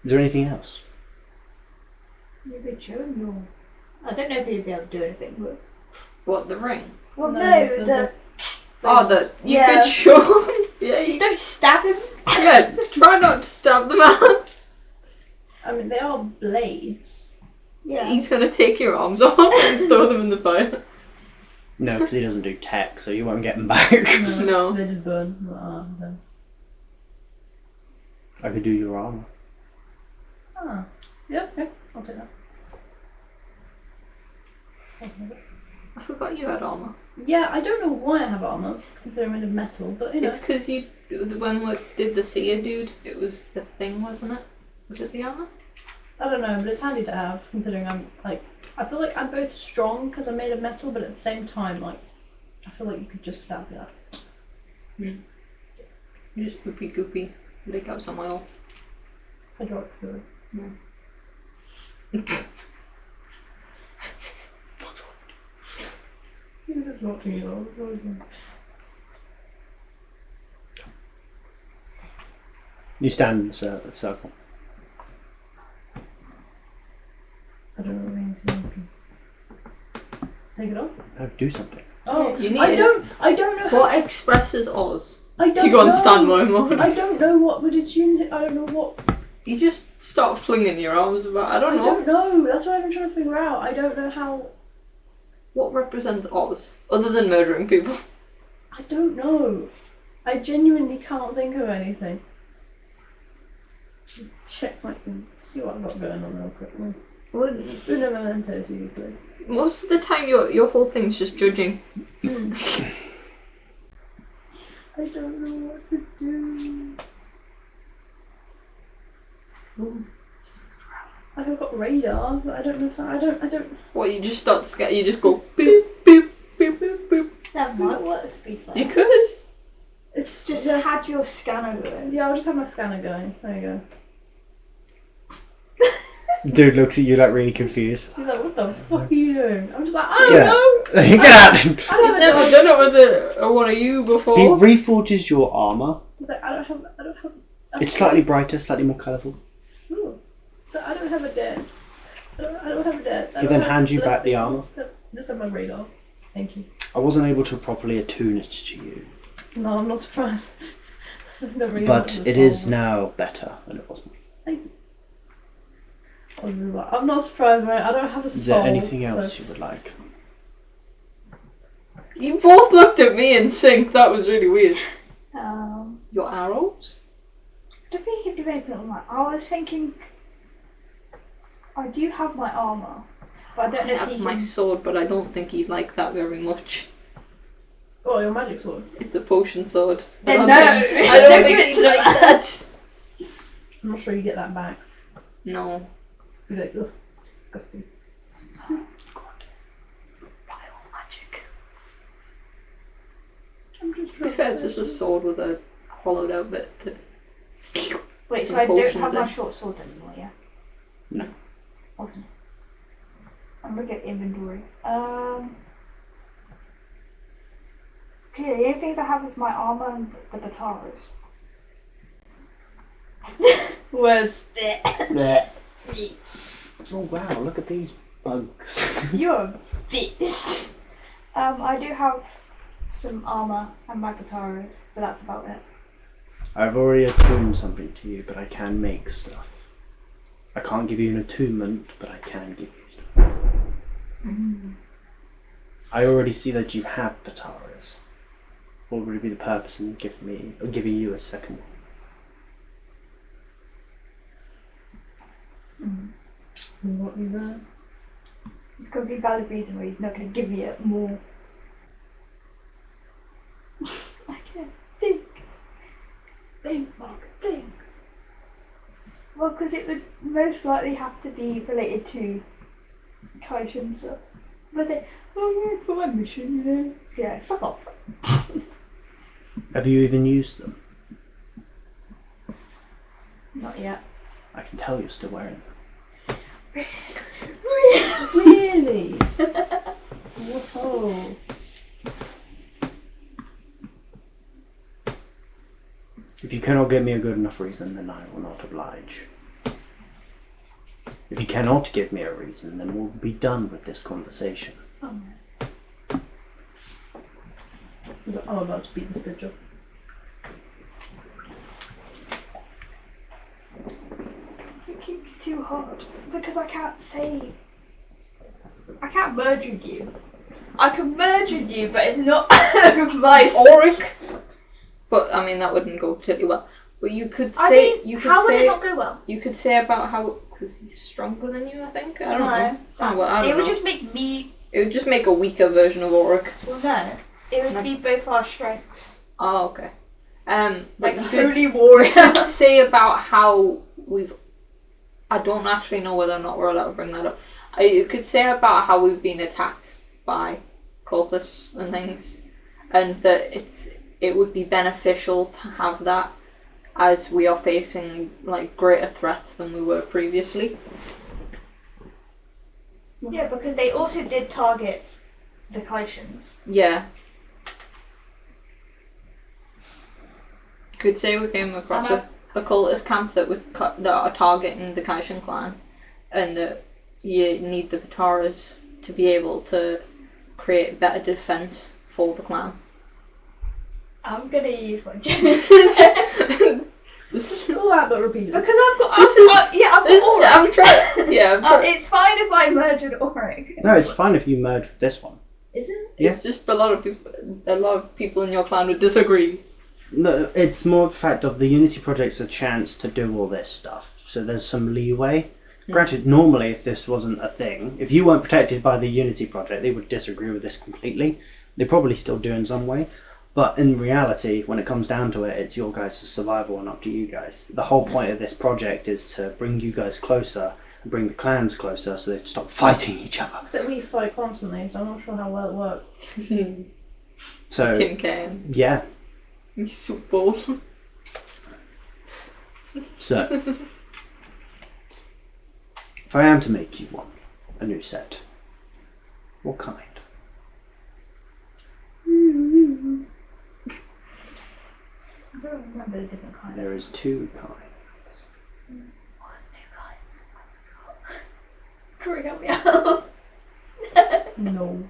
Is there anything else? Maybe chewing your. I don't know if you'd be able to do anything, but. What, the ring? Well, No, no, the- Oh, you Yeah. could sure. Yeah, Just don't stab him. yeah, try not to stab the man. I mean, they are blades. Yeah. He's gonna take your arms off and throw them in the fire. No, because he doesn't do tech, so you won't get them back. No. They did burn. Then. I could do your armor. Ah. Yeah, I'll take that. I forgot you had armor. Yeah, I don't know why I have armor, considering I'm made of metal, but you know. It's because you, when we did the seer dude, it was the thing, wasn't it? Was it the armor? I don't know, but it's handy to have, considering I'm, like, I feel like I'm both strong because I'm made of metal, but at the same time, like, I feel like you could just stab me up. You just goopy, lick out some oil. Hydraulic fluid. He was just watching you all. You stand in the circle. I don't know what it means. Take it off? No, do something. Oh, You need I it. don't know how. What expresses Oz? I don't You go on know. standby mode. I don't know what would it tune. I don't know what. You just start flinging your arms about. I don't know. That's what I've been trying to figure out. I don't know how. What represents Oz, other than murdering people? I don't know. I genuinely can't think of anything. Check my. See what I've got going on real quickly. Well, Uno momento, usually. most of the time, your whole thing's just judging. I don't know what to do. I've got radar, but I don't know if I don't. What, you just start scared? You just go boop boop boop boop boop. That might work, to be fair. You could. It's Just yeah, had your scanner going. yeah. I'll just have my scanner going. There you go. Dude looks at you like really confused. He's like, what the fuck are you doing? I'm just like, I don't Yeah. know. Get out! I He's don't never know. done it with one of you before. He reforges your armor. He's like, I don't have. It's slightly brighter, slightly more colourful. Ooh. But I don't have a dance. I don't have a dance. He then hands you back the armor. Just have my radar. Thank you. I wasn't able to properly attune it to you, No, I'm not surprised. I've never even but looked at it the is song. now better than it was. Thank you. I was just like, I'm not surprised, mate. I don't have a soul. Is there anything so- else you would like? You both looked at me in sync. That was really weird. Your arrows? I don't think you can do anything on that. I was thinking. I do have my armour, but I don't know I if have you my can. sword, but I don't think he'd like that very much. Oh, your magic sword. It's a potion sword. Then I no, don't think- I don't think he'd like that. I'm not sure you get that back. No. He's like, ugh, disgusting. Magic. I'm just To be fair, it's just a sword with a hollowed out bit. Wait, Some so I don't potions have my in. short sword anymore, yeah? No. Awesome. I'm gonna get inventory. Okay, the only things I have is my armor and the bataras. Words. Oh wow, look at these bugs. You're a bitch. I do have some armor and my bataras, but that's about it. I've already attuned something to you, but I can make stuff. I can't give you an attunement, but I can give you stuff. I already see that you have bataras. What would be the purpose in giving you a second one? What you learn? It's got to be a valid reason where he's not going to give me it more. I can't think. Think, Mark, think. Well, because it would most likely have to be related to Kishin stuff. But then, oh yeah, it's for my mission, you know. Yeah, fuck off. Have you even used them? Not yet. I can tell you're still wearing them. Really? Whoa. If you cannot give me a good enough reason, then I will not oblige. If you cannot give me a reason, then we'll be done with this conversation. Oh, I'm about to beat this bitch up. it's too hard because I can't say. I can't merge with you. I can merge with you, but it's not my Auric. But I mean, that wouldn't go particularly well. But you could say, how would it not go well? You could say about how, because he's stronger than you, I think. I don't know. Oh, well, I don't it would know. just make me. It would just make a weaker version of Auric. Well, no. It would be both our strengths. Oh, okay. Like you holy warrior. could say about how we've. I don't actually know whether or not we're allowed to bring that up. You could say about how we've been attacked by cultists and things, and that it would be beneficial to have that as we are facing like greater threats than we were previously. Yeah, because they also did target the Kishins. Yeah. Could say we came across a cultist camp that are targeting the Kishin clan, and that you need the Vitaras to be able to create better defense for the clan. I'm gonna use my This is all that, but repeat it. because I've got Auric. I'm trying. Yeah. It's fine if I merge with Auric. No, it's fine if you merge with this one. Is it? Yeah. It's just a lot of people in your clan would disagree. No, it's more the fact of the Unity Project's a chance to do all this stuff, so there's some leeway. Granted, normally if this wasn't a thing, if you weren't protected by the Unity Project, they would disagree with this completely. They probably still do in some way, but in reality, when it comes down to it, it's your guys' survival and up to you guys. The whole point of this project is to bring you guys closer and bring the clans closer so they stop fighting each other. Except we fight constantly, so I'm not sure how well it works. So, Tin can. yeah. He's so bold. So, if I am to make you one, a new set, what kind? I don't remember the different kinds. There is two kinds. What's two kinds? Corey, help me out. No.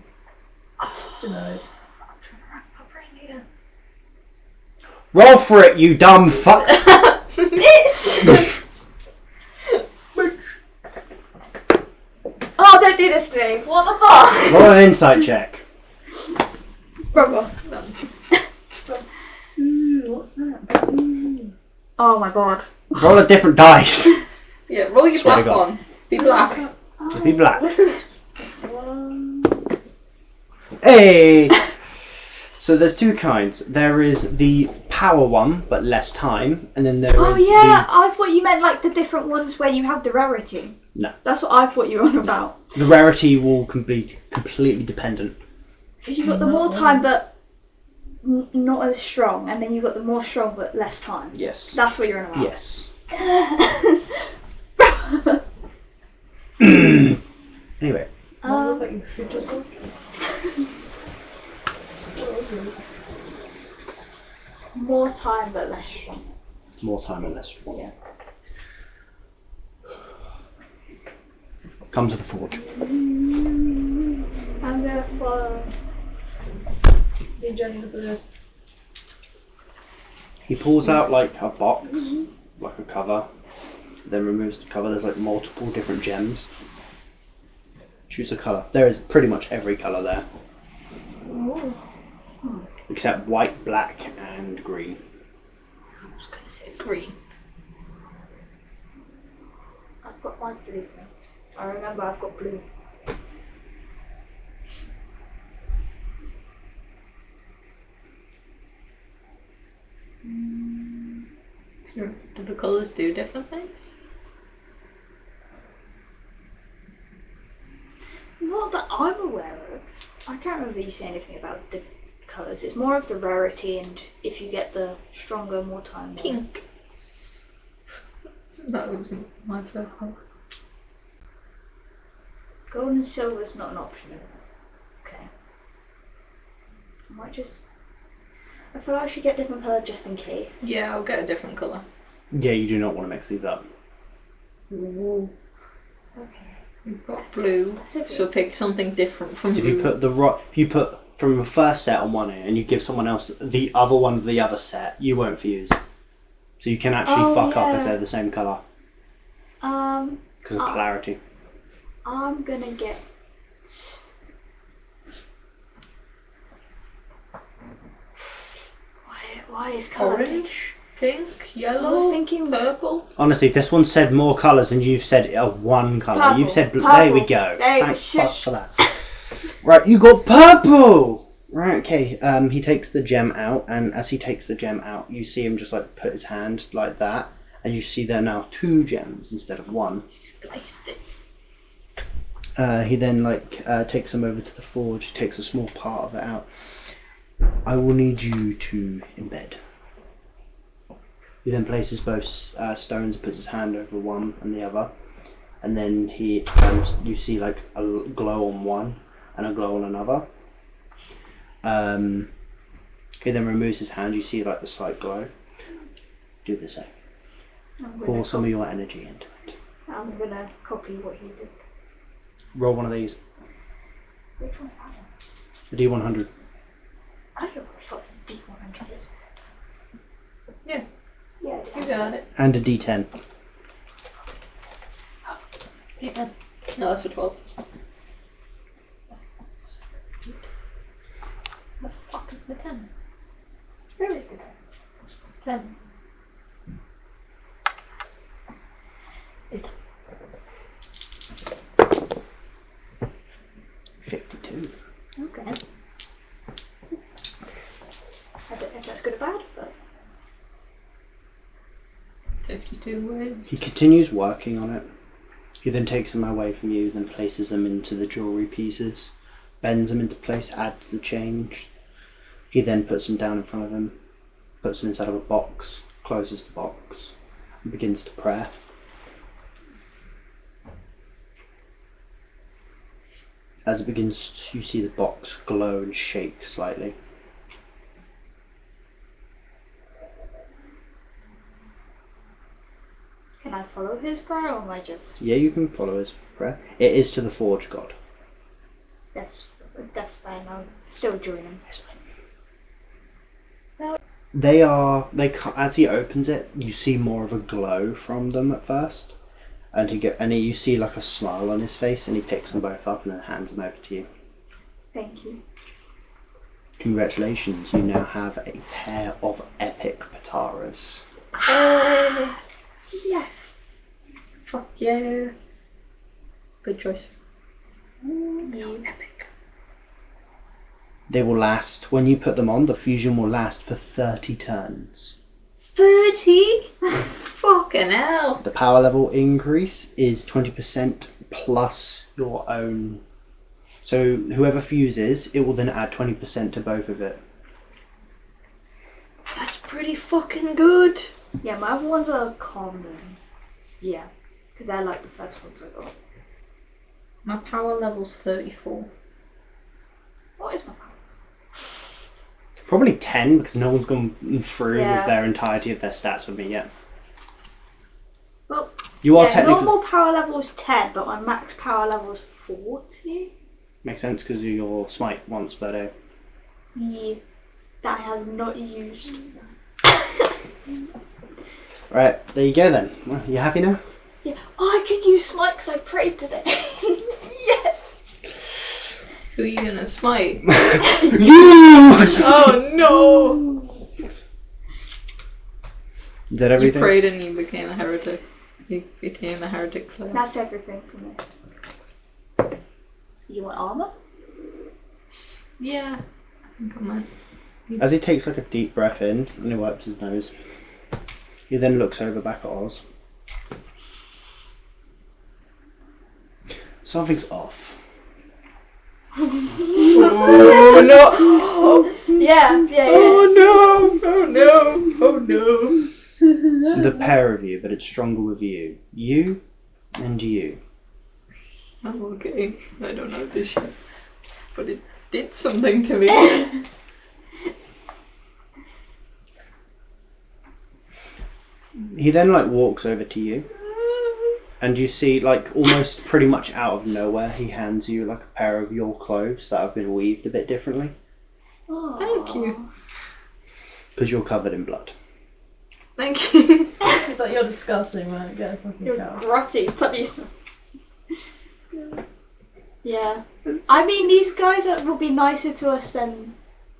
Denied. I'm trying to wrap my brain here. Roll for it, you dumb fuck! Bitch! Oh, don't do this to me. What the fuck? Roll an insight check. Brother. What's that? Oh my god. Roll a different dice. Yeah, roll your Swear to black God. one. Be black. Be black. One. Hey! So there's two kinds. There is the power one, but less time, and then there Oh is yeah, I thought you meant like the different ones where you have the rarity. No. That's what I thought you were on about. the rarity will be completely dependent. Because you've got the more time but not as strong, and then you've got the more strong but less time. Yes. That's what you're on about. Yes. Anyway, Look like you shoot yourself. More time but less strong. More time and less strong. Yeah. Come to the forge. I'm gonna follow the journey of the He pulls out like a box, like a cover, then removes the cover. There's like multiple different gems. Choose a colour. There is pretty much every colour there. Ooh. Except white, black and green. I was going to say green. I've got my blue things. I remember I've got blue. Do the colours do different things? Not that I'm aware of. I can't remember you saying anything about the colours. It's more of the rarity and if you get the stronger, more time. Pink. That was my first thought. Gold and silver is not an option. Okay. I might just. I feel like I should get different colour just in case. Yeah, I'll get a different colour. Yeah, you do not want to mix these up. Ooh. Okay. We've got blue, That's okay. so pick something different from If blue. you put from your first set on one end and you give someone else the other one of the other set, you won't fuse. So you can actually fuck up if they're the same colour because of polarity. I'm gonna get. Why is colour Orange, pink, I yellow, was thinking purple. Honestly, this one said more colours and you've said one colour. Purple. You've said blue. Purple. There we go. There you Thanks go. fuck for that. Right, you got purple! Right, okay. He takes the gem out, and as he takes the gem out, you see him just like put his hand like that, and you see there are now 2 gems instead of 1. Spliced it. He then takes them over to the forge, takes a small part of it out. I will need you to embed. He then places both stones and puts his hand over one and the other, and then you see like a glow on one and a glow on another. He then removes his hand. You see like the slight glow. Do the same. Pour some of your energy into it. I'm gonna copy what you did. Roll one of these. Which one's that one? A D100. I don't know what the fuck the D100 is. Yeah, Yeah, you got it. And a D10. Yeah. No, that's a 12. The fuck is the 10? Where is the 10. Is that 52. okay? I don't know if that's good or bad, but 52 words. He continues working on it. He then takes them away from you, then places them into the jewellery pieces, bends them into place, adds the change. He then puts them down in front of him, puts them inside of a box, closes the box, and begins to pray. As it begins, you see the box glow and shake slightly. can I follow his prayer or am I just? Yeah, you can follow his prayer. It is to the forge god. That's fine. I'll still join him. As he opens it, you see more of a glow from them at first, and you see like a smile on his face, and he picks them both up and then hands them over to you. Thank you. Congratulations, you now have a pair of epic pataras. Yes. Fuck yeah. Good choice. Epic. They will last, when you put them on, the fusion will last for 30 turns. 30? Fucking hell. The power level increase is 20% plus your own. So whoever fuses, it will then add 20% to both of it. That's pretty fucking good. Yeah, my other ones are common. Yeah, because they're like the first ones I got. My power level's 34. What is my power? Probably 10 because no one's gone through Yeah. with their entirety of their stats with me yet. Well, You are yeah, technically... normal power level is 10, but my max power level is 40. Makes sense because your smite once per day. Yeah, that I have not used. Right, there you go then. Well, you happy now? Yeah. Oh, I could use smite because I prayed today. Yeah. Who are you gonna smite? You! Oh no! Is that You everything? prayed and you became a heretic. You became a heretic slayer. That's everything for me. You want armor? Yeah, I think I might. As he takes like a deep breath in and he wipes his nose, he then looks over back at Oz. Something's off. Oh no! Yeah. Oh no! Oh no! Oh no! The pair of you, but it's stronger with you. You and you. I'm okay. I don't know this shit. But it did something to me. He then like walks over to you, and you see like almost pretty much out of nowhere he hands you like a pair of your clothes that have been weaved a bit differently Thank you. because you're covered in blood. Thank you. It's like, you're disgusting, man. Get a fucking You're cow. grotty, but these. Yeah. I mean, these guys will be nicer to us than.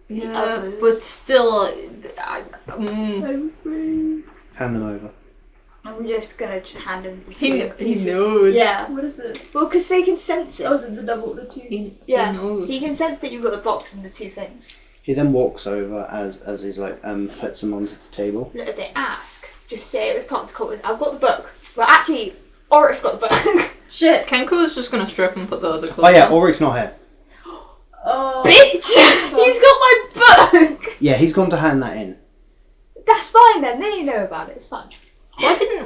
Yeah, others. but still, I'm free. Hand them over. I'm just gonna hand them the he two knows. pieces. Yeah. What is it? Well, because they can sense it. Oh, is it the double, the two? He Yeah. knows. He can sense that you've got the box and the two things. He then walks over as he's like puts them on the table. Look, if they ask, just say it was part of the cult. I've got the book. Well, actually, Oryx got the book. Shit. Kenko's just gonna strip and put the other clothes Oh yeah, on. Ulrich's not here. Oh. Bitch! He's got my book! Yeah, he's gone to hand that in. That's fine then, they know about it, it's fine.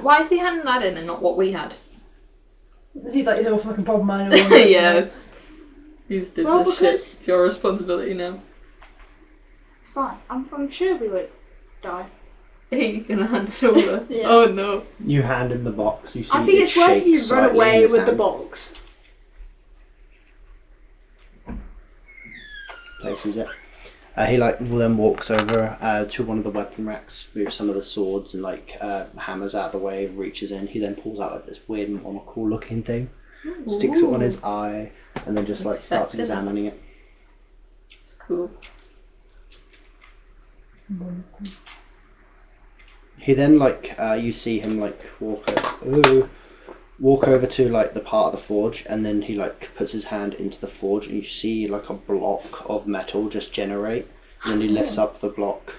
Why is he handing that in and not what we had? He's like, it's all fucking problem, man. Yeah. He's did Well, this because- shit. It's your responsibility now. It's fine. I'm sure we would die. Hey, you gonna hand it over? Yeah. Oh no. You hand him the box. You see I think it it's worse if shakes you run slightly in away his with the hand. box. Places it. He like then walks over to one of the weapon racks, moves some of the swords and like hammers out of the way, reaches in. He then pulls out like this weird monocle looking thing, sticks it on his eye, and then just like starts Inspects it. examining it. It's cool. He then like you see him like walk over to like the part of the forge, and then he like puts his hand into the forge, and you see like a block of metal just generate, and then he lifts up the block,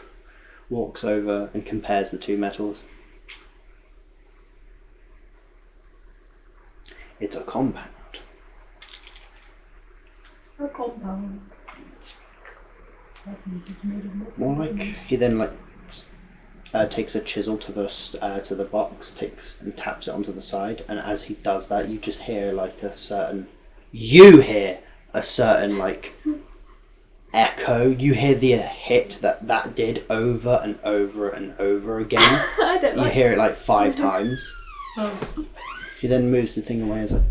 walks over and compares the two metals. It's a compound. A compound. More like he then like takes a chisel to the box, takes and taps it onto the side, and as he does that, you just hear like a certain like echo. You hear the hit that did over and over and over again. I don't You like hear it like 5 times. Oh. He then moves the thing away as like.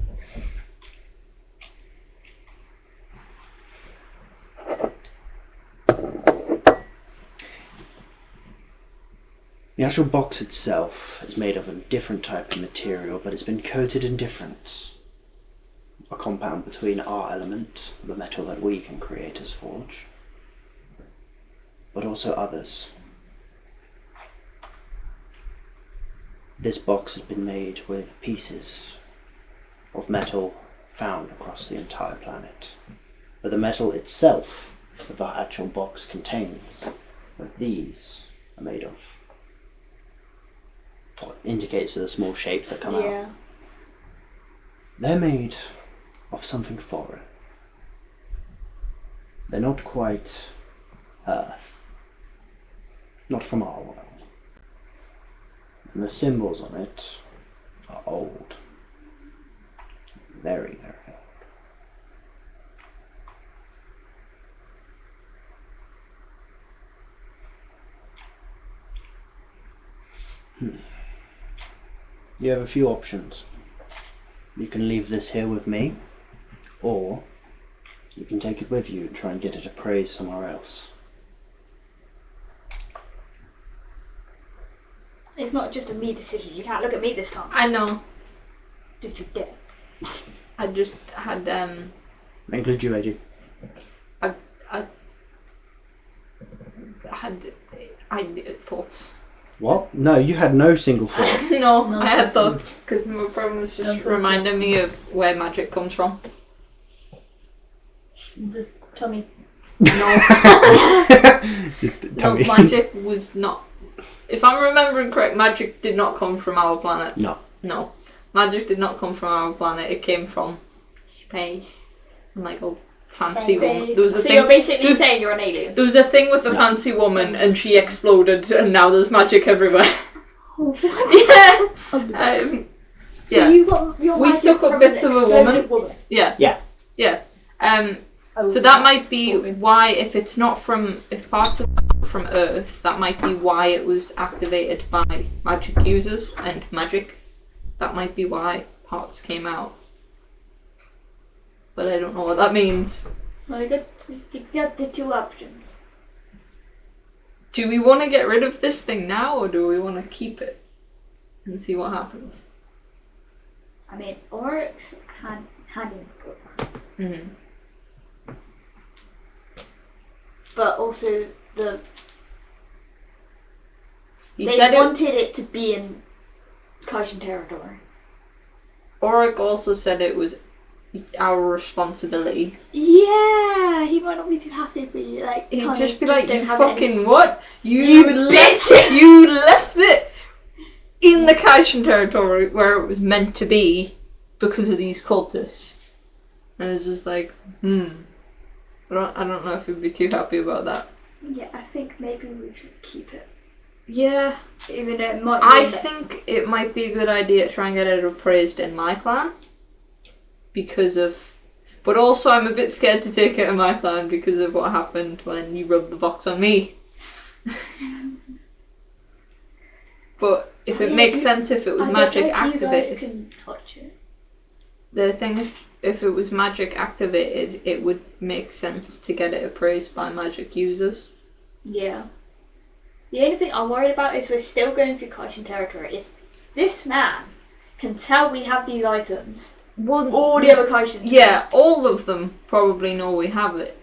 The actual box itself is made of a different type of material, but it's been coated in difference. A compound between our element, the metal that we can create as forge, but also others. This box has been made with pieces of metal found across the entire planet, but the metal itself that the actual box contains, that these are made of. What indicates the small shapes that come out. They're made of something foreign. They're not quite Earth. Not from our world. And the symbols on it are old. Very, very old. You have a few options. You can leave this here with me, or you can take it with you and try and get it appraised somewhere else. It's not just a me decision. You can't look at me this time. I know. Did you dare? I just had That includes you, AJ. I had thoughts. What? No, you had no single thought. No, No I had thoughts. thoughts because my problem was No just thoughts, reminding me of where magic comes from. The tummy. No, Tell no, me. magic was not. If I'm remembering correct, magic did not come from our planet. No. No, magic did not come from our planet. It came from space. And like a fancy woman. There was a So thing. you're basically saying you're an alien. There was a thing with a fancy woman, and she exploded, and now there's magic everywhere. Yeah. So Yeah. you got your We magic stuck up from bits an of a exploded woman. Yeah. Yeah. Yeah. Oh, So that might be sorted. why, if parts of it are from Earth, that might be why it was activated by magic users and magic. That might be why parts came out. But I don't know what that means. Well, you got the two options. Do we want to get rid of this thing now, or do we want to keep it and see what happens? I mean, Oryx handing good. Mm-hmm. But also they said wanted it to be in Kishin territory. Oric also said it was our responsibility. Yeah, he might not be too happy if we like. He'd kind just of be like, don't you have fucking any- what? You You left it in the Kishin territory where it was meant to be because of these cultists. And it's just like, I don't know if we'd be too happy about that. Yeah, I think maybe we should keep it, Yeah, even though it might. I think it might be a good idea to try and get it appraised in my clan. But also I'm a bit scared to take it in my clan because of what happened when you rubbed the box on me. But if it makes sense if it was magic activated. You guys can touch it. The thing if it was magic activated, it would make sense to get it appraised by magic users. Yeah. The only thing I'm worried about is we're still going through Kishin territory. If this man can tell we have these items, all the other Kishins. Yeah, all of them probably know we have it.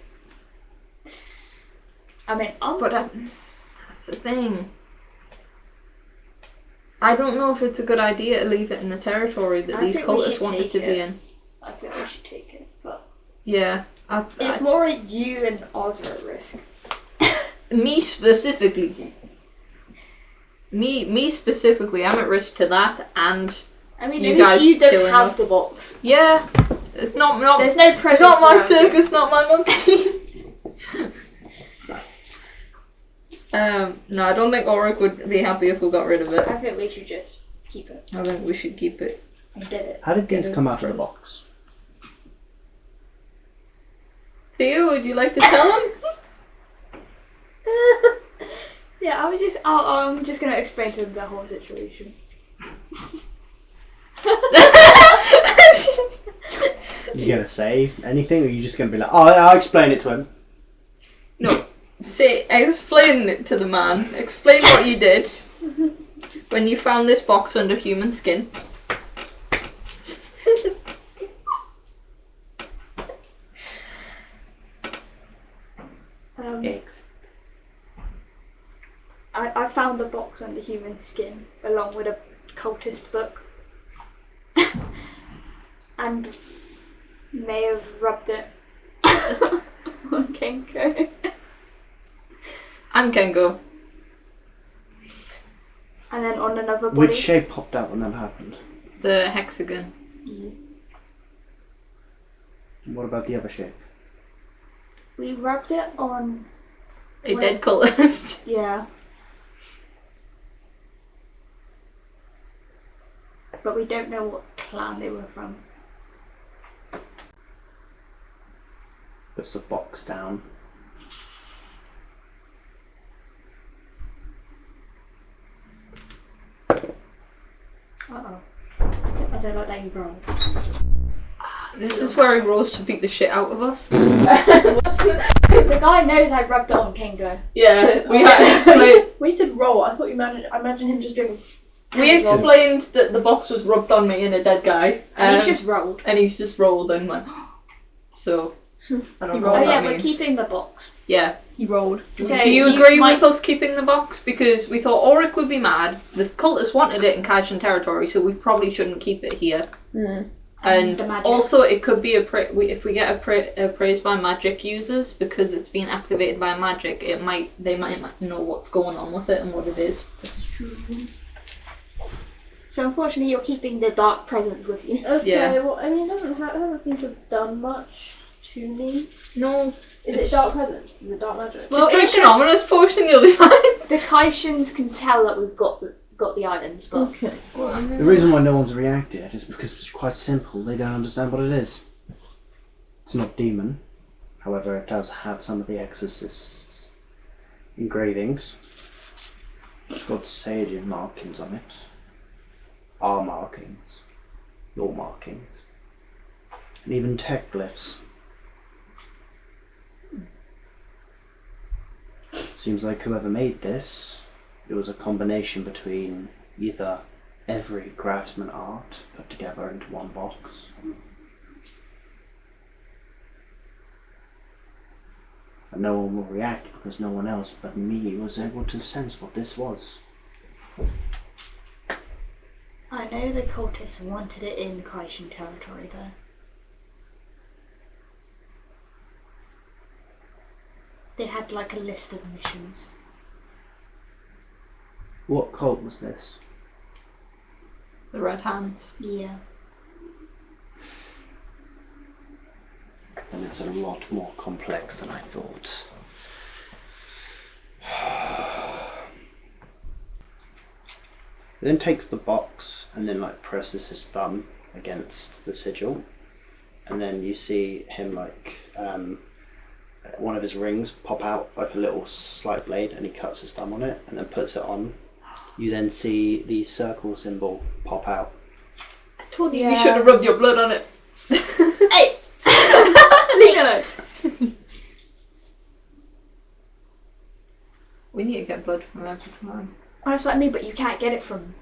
I mean, But that's the thing. I don't know if it's a good idea to leave it in the territory that I these think we cultists should wanted take to be it. in. I think we should take it, but Yeah. it's more like you and Oz are at risk. Me specifically. Me specifically, I'm at risk to that, and I mean, You at least guys you don't killing have us. the box. yeah, it's not There's no presence. it's not my around you. circus, not my monkey. No, I don't think Oric would be happy if we got rid of it. I think we should just keep it I think we should keep it. and get it. How did these Get come it. out of the box? Theo, would you like to tell him? Yeah, I'm just gonna explain to him the whole situation. You gonna say anything, or are you just gonna be like, oh, I'll explain it to him? No. Explain it to the man. Explain what you did when you found this box under human skin. I found the box under human skin along with a cultist book and may have rubbed it on Kenko. I'm Kengo. And then on another body. Which shape popped out when that happened? The hexagon. And what about the other shape? We rubbed it on. A Where- dead cultist. Yeah. But we don't know what clan they were from. Puts the box down. Uh-oh. I don't like that you roll. This is where he rolls to beat the shit out of us. The guy knows I rubbed it on Kingo. Yeah, we had to explain. We said roll. I thought you meant. I imagine him just doing. We explained that the box was rubbed on me and a dead guy. And he's just rolled. And he's just rolled and went. So I don't know Oh, what Oh yeah, that we're means. keeping the box. Yeah. He rolled. Do So you you agree might- with us keeping the box? Because we thought Auric would be mad. The cultists wanted it in Kishin territory, so we probably shouldn't keep it here. And The magic. also, it could be if we get appraised by magic users, because it's been activated by magic. They might know what's going on with it and what it is. So unfortunately, you're keeping the dark presence with you. Okay. Yeah. Well, I mean, it doesn't seem to have done much to me. No, Is it dark presence? Is it dark magic? Well, just drink it's an just- ominous potion, you'll be fine. The Kaishans can tell that we've got the items, but Okay. The reason why no one's reacted is because it's quite simple. They don't understand what it is. It's not demon. However, it does have some of the exorcist's engravings. It's got Saiyan markings on it. Our markings. Your markings. And even tech glyphs. Seems like whoever made this, it was a combination between either every craftsman art put together into one box. And no one will react because no one else but me was able to sense what this was. I know the cultists wanted it in Kaishan territory though. They had like a list of missions. What cult was this? The Red Hands. Yeah. And it's a lot more complex than I thought. He then takes the box and then like presses his thumb against the sigil, and then you see him like one of his rings pop out like a little slight blade, and he cuts his thumb on it and then puts it on. You then see the circle symbol pop out. I told you Yeah. you should have rubbed your blood on it. Hey! Leave it alone. We need to get blood from everyone. Honestly, like me, but you can't get it from.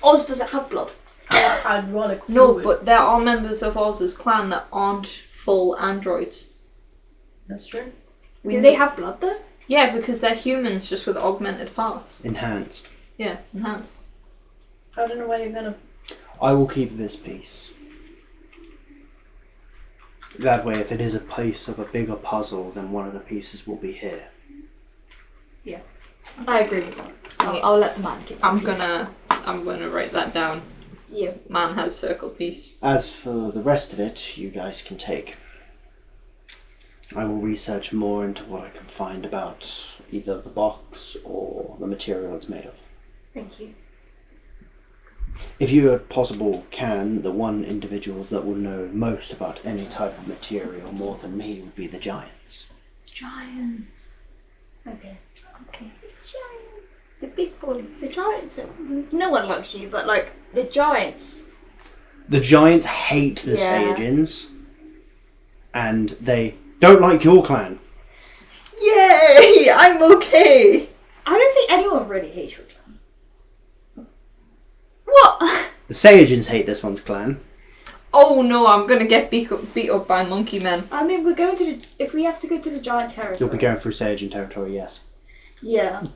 Oz doesn't have blood. Ironic. No, but there are members of Oz's clan that aren't full androids. That's true. Do they have blood though? Yeah, because they're humans just with augmented parts. Enhanced. Yeah, enhanced. I don't know where you're gonna. I will keep this piece. That way, if it is a piece of a bigger puzzle, then one of the pieces will be here. I agree with that. I'll let the man get it. I'm gonna write that down. Yeah. Man has circle piece. As for the rest of it, you guys can take. I will research more into what I can find about either the box or the material it's made of. Thank you. If you, if possible, can, the one individual that will know most about any type of material more than me would be the giants. Giants. Okay. The big boy, the giants. No one likes you, but like the giants. The giants hate the Yeah. Saiyajins, and they don't like your clan. Yay! I'm okay. I don't think anyone really hates your clan. What? The Saiyajins hate this one's clan. Oh no, I'm gonna get beat up by monkey men. I mean, we're going to the. If we have to go to the giant territory. You'll be going through Saiyajin territory, yes. Yeah.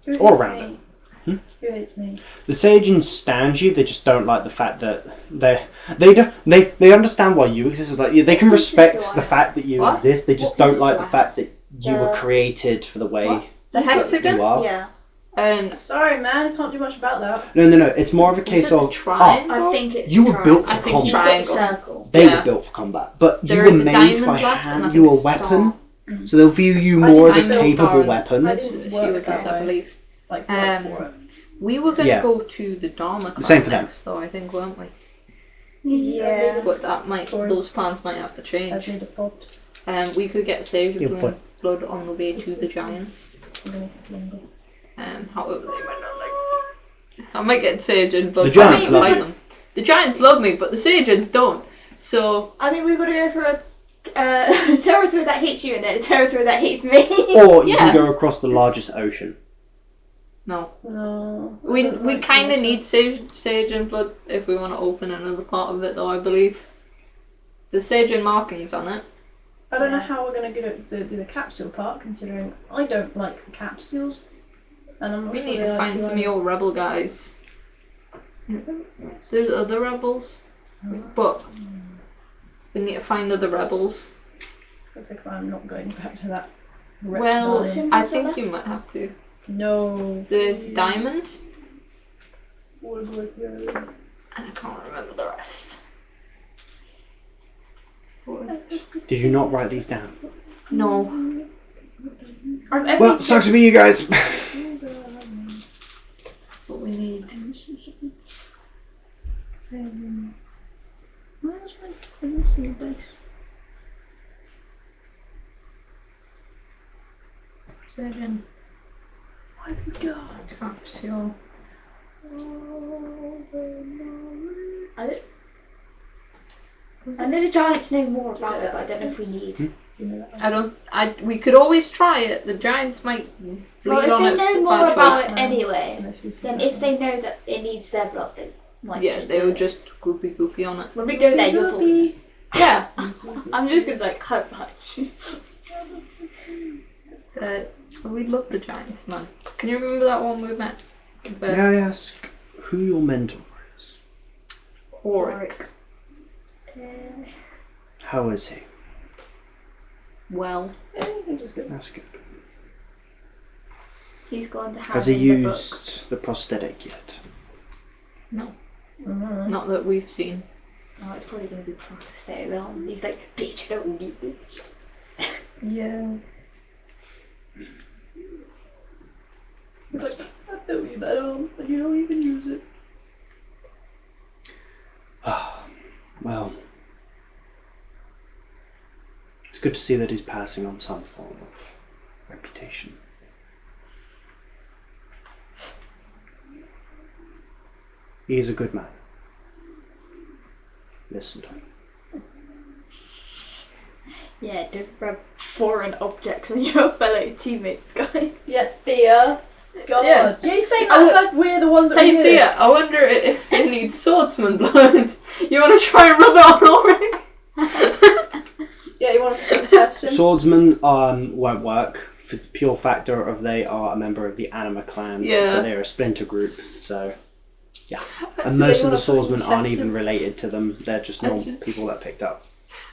Who Or hates around me? it. Who hates me? The Saiyajins stand you. They just don't like the fact that they understand why you exist. It's like they can respect the fact that you What? exist. They just What don't is like the that? fact that you were The- created for the way What? The that hexagon? you are. Yeah. Sorry, man. I can't do much about that. No. It's more of a case Is it the of triangle? I think it's. You were built I for think He's combat. got the triangle. circle. They Yeah. were built for combat, but There you is were a made diamond by left, and I hand. think You were a it's weapon, star. so they'll view you I more as a didn't know capable stars. weapon. I didn't If work you were that case, I way. believe. Like, Um, work for it. We were gonna Yeah. go to the Dharma clan Same for them. next, though, I think, weren't we? Yeah. But that might, Sorry. those plans might have to As change. a default. We could get Sage Yeah, of but- blood on the way to the giants. Linda. However, they might not like. I might get sage and blood. The giants I love fight you. them. The giants love me, but the Saiyans don't. So I mean, we've got to go for a territory that hates you and then a territory that hates me. Or you Yeah. can go across the largest ocean. no, No. I we don't like kind of water. need sage and blood if we want to open another part of it, though. I believe there's sage and markings on it. I don't know how we're going to do the capsule part, considering I don't like the capsules. And I'm not We sure need they to are find too some of either. your rebel guys. There's other rebels, but we need to find other rebels. That's because I'm not going back to that. wretched Well, island. I think you might have to. No. There's Diamond, What do I do? and I can't remember the rest. Did you not write these down? No. Well, sucks to be you guys. What we need. Where's my fancy base? Surgeon. My God. Capsule. I know the giants know more about it, but I don't know if we need. We could always try it. The giants might bleed Well, on if it. they know It's more our about choice. it anyway, then if they know that it needs their blood, they might. Yeah, just they do would it. just goopy on it. When we go there, you're talking. Yeah. I'm just gonna like high five. We love the giants, man. Can you remember that one we met? May I ask who your mentor is? Auric. How is he? Well, That's good. He's going to have Has he in the book. used the prosthetic yet? no. Mm-hmm. Not that we've seen. Oh, it's probably going to be proper stay on. He's like, bitch, I don't need this. Yeah. It's like, I know you that arm, but you don't even use it. Well, it's good to see that he's passing on some form of reputation. He's a good man. Listen to him. Yeah, don't rub foreign objects on your fellow teammates, guys. Yeah, Thea. God. Yeah. You say I that like we're the ones that Hey we Thea, I wonder if it needs swordsman blood. You want to try and rub it on Auric? Yeah, you want to test him? Swordsmen won't work for the pure factor of they are a member of the Anima clan. Yeah. But they're a splinter group, so yeah. Do And they most of wanna the swordsmen test aren't him? even related to them. They're just normal just- people that picked up.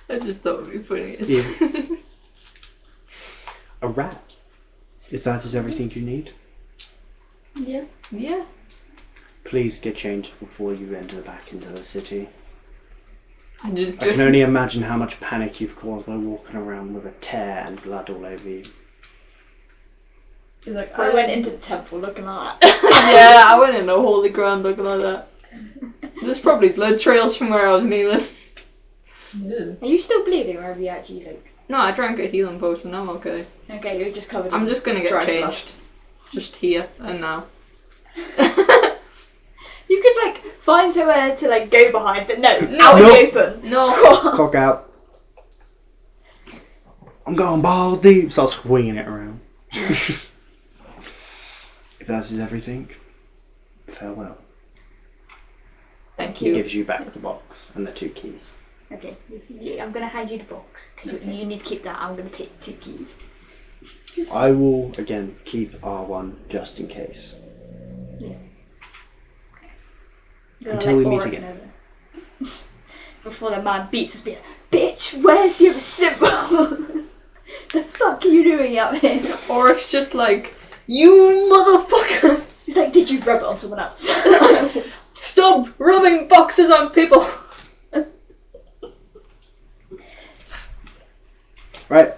I just thought it would be funny. Yeah. A rat. If that is everything you need, Yeah. Yeah. please get changed before you enter back into the city. I just I can only imagine how much panic you've caused by walking around with a tear and blood all over you. He's like, I went into the temple looking like that. Yeah, I went in a holy ground looking like that. There's probably blood trails from where I was kneeling. Ew. Are you still bleeding, or have you actually like? No, I drank a healing potion. I'm okay. Okay, you're just covered. I'm in just gonna get dried changed. Just here and now. blood. You could like find somewhere to like go behind, but no, out in Nope. the open. No. Cock out. I'm going balls deep. Starts swinging it around. If that is everything, farewell. Thank He you. gives you back the box and the 2 keys. Okay, I'm gonna hand you the box. 'Cause you need to keep that. I'm gonna take 2 keys. I will again keep R1 just in case. Until we meet again. Over. Before the man beats us, be like, bitch, where's your symbol? The fuck are you doing up here? Or it's just like, you motherfuckers! He's like, did you rub it on someone else? Stop rubbing boxes on people! Right.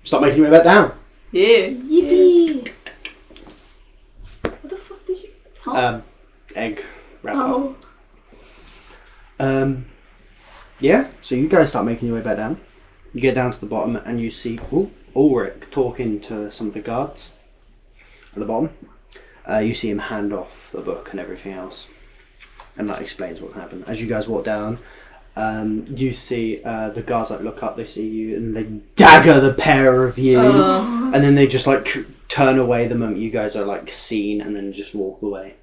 Stop making your way back down. Yeah. Yippee! What the fuck did you? Huh? Egg wrap up. Oh. Yeah, so you guys start making your way back down. You get down to the bottom and you see Ulrich talking to some of the guards at the bottom. You see him hand off the book and everything else, and that explains what happened. As you guys walk down, you see the guards like look up, they see you, and they dagger the pair of you, and then they just like turn away the moment you guys are like seen, and then just walk away.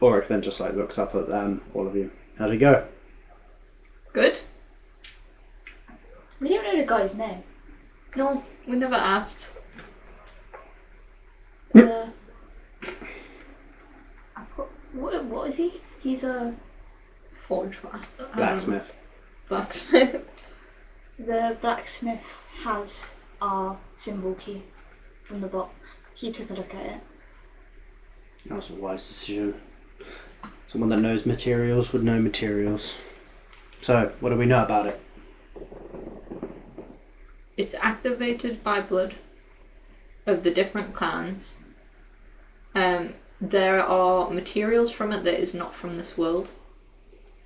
Ulrich then just like looks up at all of you. How'd it go? Good. We don't know the guy's name. No, we never asked. What is he? He's a Forge master. Blacksmith. Blacksmith. The blacksmith has our symbol key from the box. He took a look at it. That was a wise decision. Someone that knows materials would know materials. So, what do we know about it? It's activated by blood of the different clans. There are materials from it that is not from this world.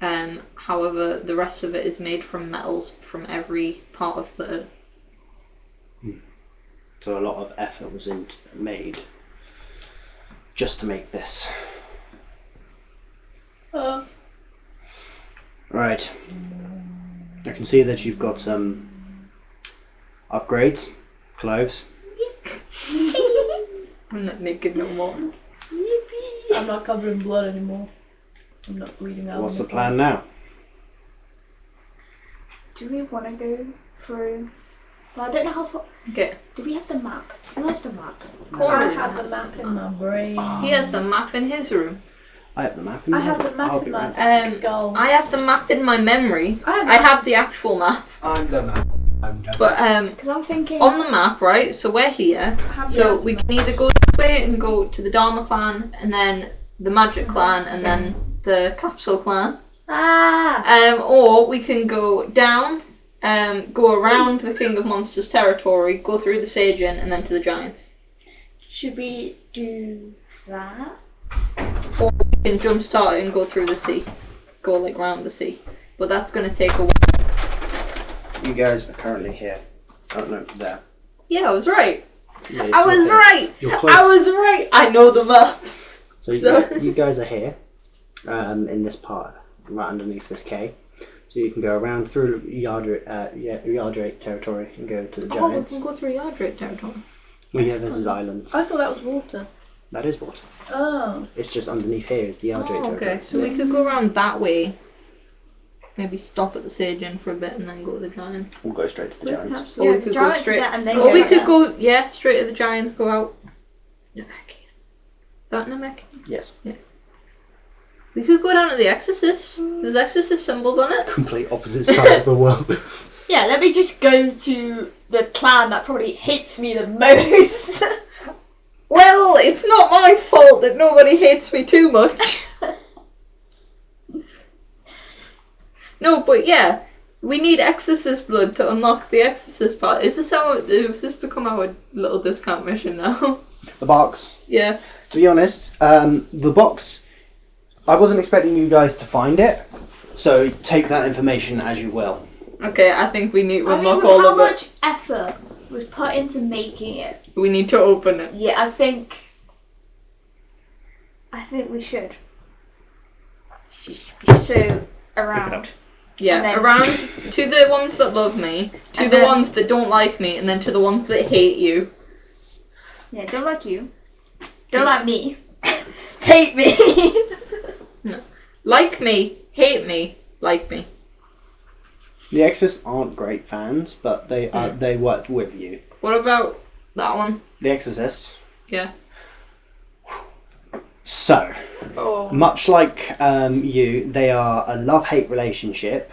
However, the rest of it is made from metals from every part of the earth. So a lot of effort was made just to make this. Right. I can see that you've got some upgrades, clothes. I'm not naked no more. I'm not covered in blood anymore. I'm not bleeding out. What's the plan now? Do we want to go through? Well, I don't know how far. Okay. Do we have the map? Who has the map? I have the map in my brain. He has the map in his room. I have the map in my I have the map I'll in be my right. skull. I have the map in my memory. I have the actual map. I'm the map. I'm done. But Because I'm thinking. on the map, right? So we're here. have So the- we can either go this way and go to the Dharma clan, and then the Magic clan, and then the Capsule clan. Or we can go down, go around the King of Monsters territory, go through the Sage Inn, and then to the Giants. Should we do that? Or we can jumpstart it and go through the sea, go like round the sea. But that's gonna take a while. You guys are currently here. Oh no, there. Yeah, I was right. Yeah, I was you're right. You're close. I was right. I know the map. So you guys are here, in this part, right underneath this K. So you can go around through Yardrake territory and go to the Oh, we Giants. can go through Yardrake territory. Well, yeah, there's islands. I thought that was water. That is water. Oh. It's just underneath here is the Yardrake Oh, territory. okay. So we could go around that way. Maybe stop at the Sage Inn for a bit and then go to the Giants. We'll go straight to the Where's Giants. Capsule? Or Yeah, we could the go Giants straight. are there and then Or go we there. could go, yeah, straight to the Giants. Go out. Namek. Is that Namek? Yes. We could go down to the Exorcist. There's Exorcist symbols on it. Complete opposite side of the world. Yeah, let me just go to the clan that probably hates me the most. Well, it's not my fault that nobody hates me too much. No, but yeah, we need Exorcist blood to unlock the Exorcist part. Has this become our little discount mission now? The box. Yeah. To be honest, the box, I wasn't expecting you guys to find it, so take that information as you will. Okay, I think we need to I mean, unlock with all how of much it. effort was put into making it? We need to open it. Yeah, I think we should. So around. Yeah, And then- around to the ones that love me, to And the then- ones that don't like me, and then to the ones that hate you. Yeah, don't like you. Don't like me. Hate me. Like me, hate me, like me. The Exorcists aren't great fans, but they worked with you. What about that one? The Exorcists. Yeah. So, Oh. much like you, they are a love-hate relationship,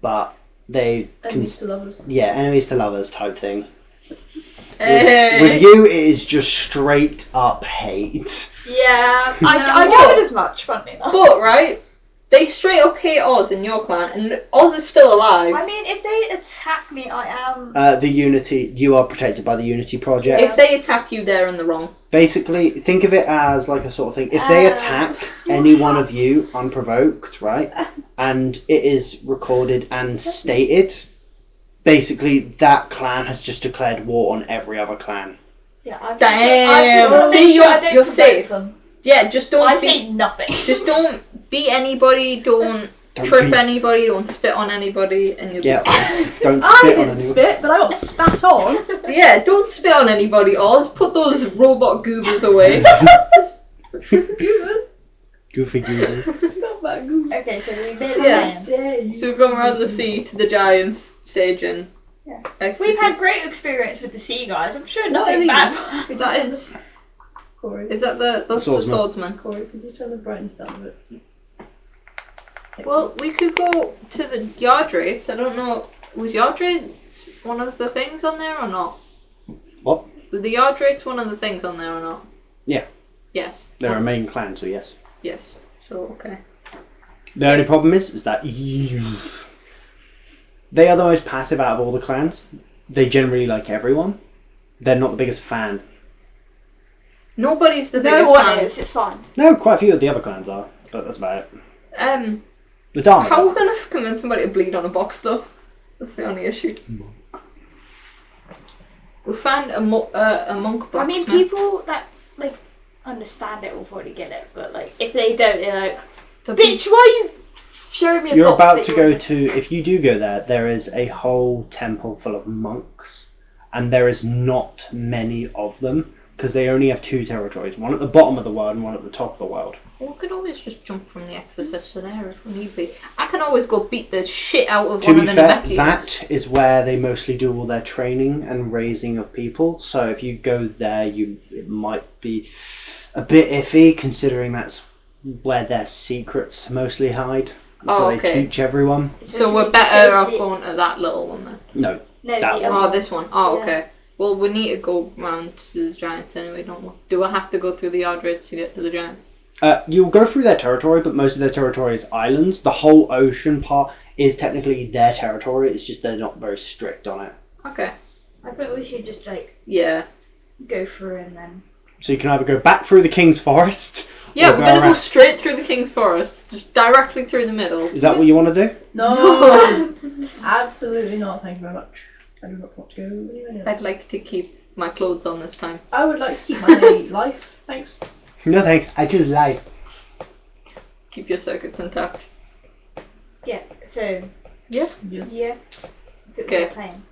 but they Enemies to lovers. enemies to lovers type thing. Hey. With you, it is just straight up hate. Yeah, No. I gathered as much, funny enough. But, right, they straight up hate Oz in your clan, and Oz is still alive. I mean, if they attack me, I am. The Unity, you are protected by the Unity Project. If they attack you, they're in the wrong. Basically, think of it as like a sort of thing. If they attack any one of what? you unprovoked, right, and it is recorded and stated, basically that clan has just declared war on every other clan. Yeah, I've Damn. just See, sure I don't you're provoke safe. them. Yeah, just don't I be, say nothing. just don't beat anybody, don't trip anybody, don't spit on anybody, and you'll Yeah, be don't I spit on didn't anyone. spit, but I got spat on. Yeah, don't spit on anybody, Oz. Put those robot goobers away. Good. Goofy goofy. Not that good. Okay, so we made a Yeah. plan. So we've gone around the sea to the giants, Sajin. Yeah. Exorcist. We've had great experience with the sea guys. I'm sure What nothing are bad. these? That is... Corey. Is that that's the Swordsman. swordsman? Corey, could you turn the brightness down a bit? Well, we could go to the yard rates. I don't know. Was yard rates one of the things on there or not? What? Was the yard rates one of the things on there or not? Yeah. Yes. They're a main clan, so yes. Yes. So, okay. The only problem is that they are the most passive out of all the clans. They generally like everyone. They're not the biggest fan. Nobody's the No biggest one fan. is. It's fine. No, quite a few of the other clans are, but that's about it. The Dharma. How are we going to convince somebody to bleed on a box, though? That's the only issue. We found a monk box. I mean, people that like understand it will probably get it, but like if they don't, they're like, "Bitch, why are you showing me a You're box?" about that to you go want?" to, if you do go there, there is a whole temple full of monks, and there is not many of them, because they only have two territories, one at the bottom of the world and one at the top of the world. We could always just jump from the Exorcist to there if we need be. I can always go beat the shit out of To one be of the fair, Namekians. that is where they mostly do all their training and raising of people, so if you go there, it might be a bit iffy, considering that's where their secrets mostly hide. So Oh, they okay. teach everyone. So we're we just better go off to- going to that little one then. No, No, that the one. other Oh, one. this one. Oh, Yeah. okay. Well, we need to go round to the giants anyway, don't we? Do I have to go through the yard rates to get to the giants? You'll go through their territory, but most of their territory is islands. The whole ocean part is technically their territory, it's just they're not very strict on it. Okay. I think we should just like Yeah. go through and then. So you can either go back through the King's Forest, Yeah, or we're go gonna go around. straight through the King's Forest, just directly through the middle. Is that what you want to do? No, absolutely not. Thank you very much. I do not want to go anywhere. I'd like to keep my clothes on this time. I would like to keep my life. Thanks. No thanks, I choose life. Keep your circuits intact. Yeah. So. Yeah. Yeah. Okay. Playing.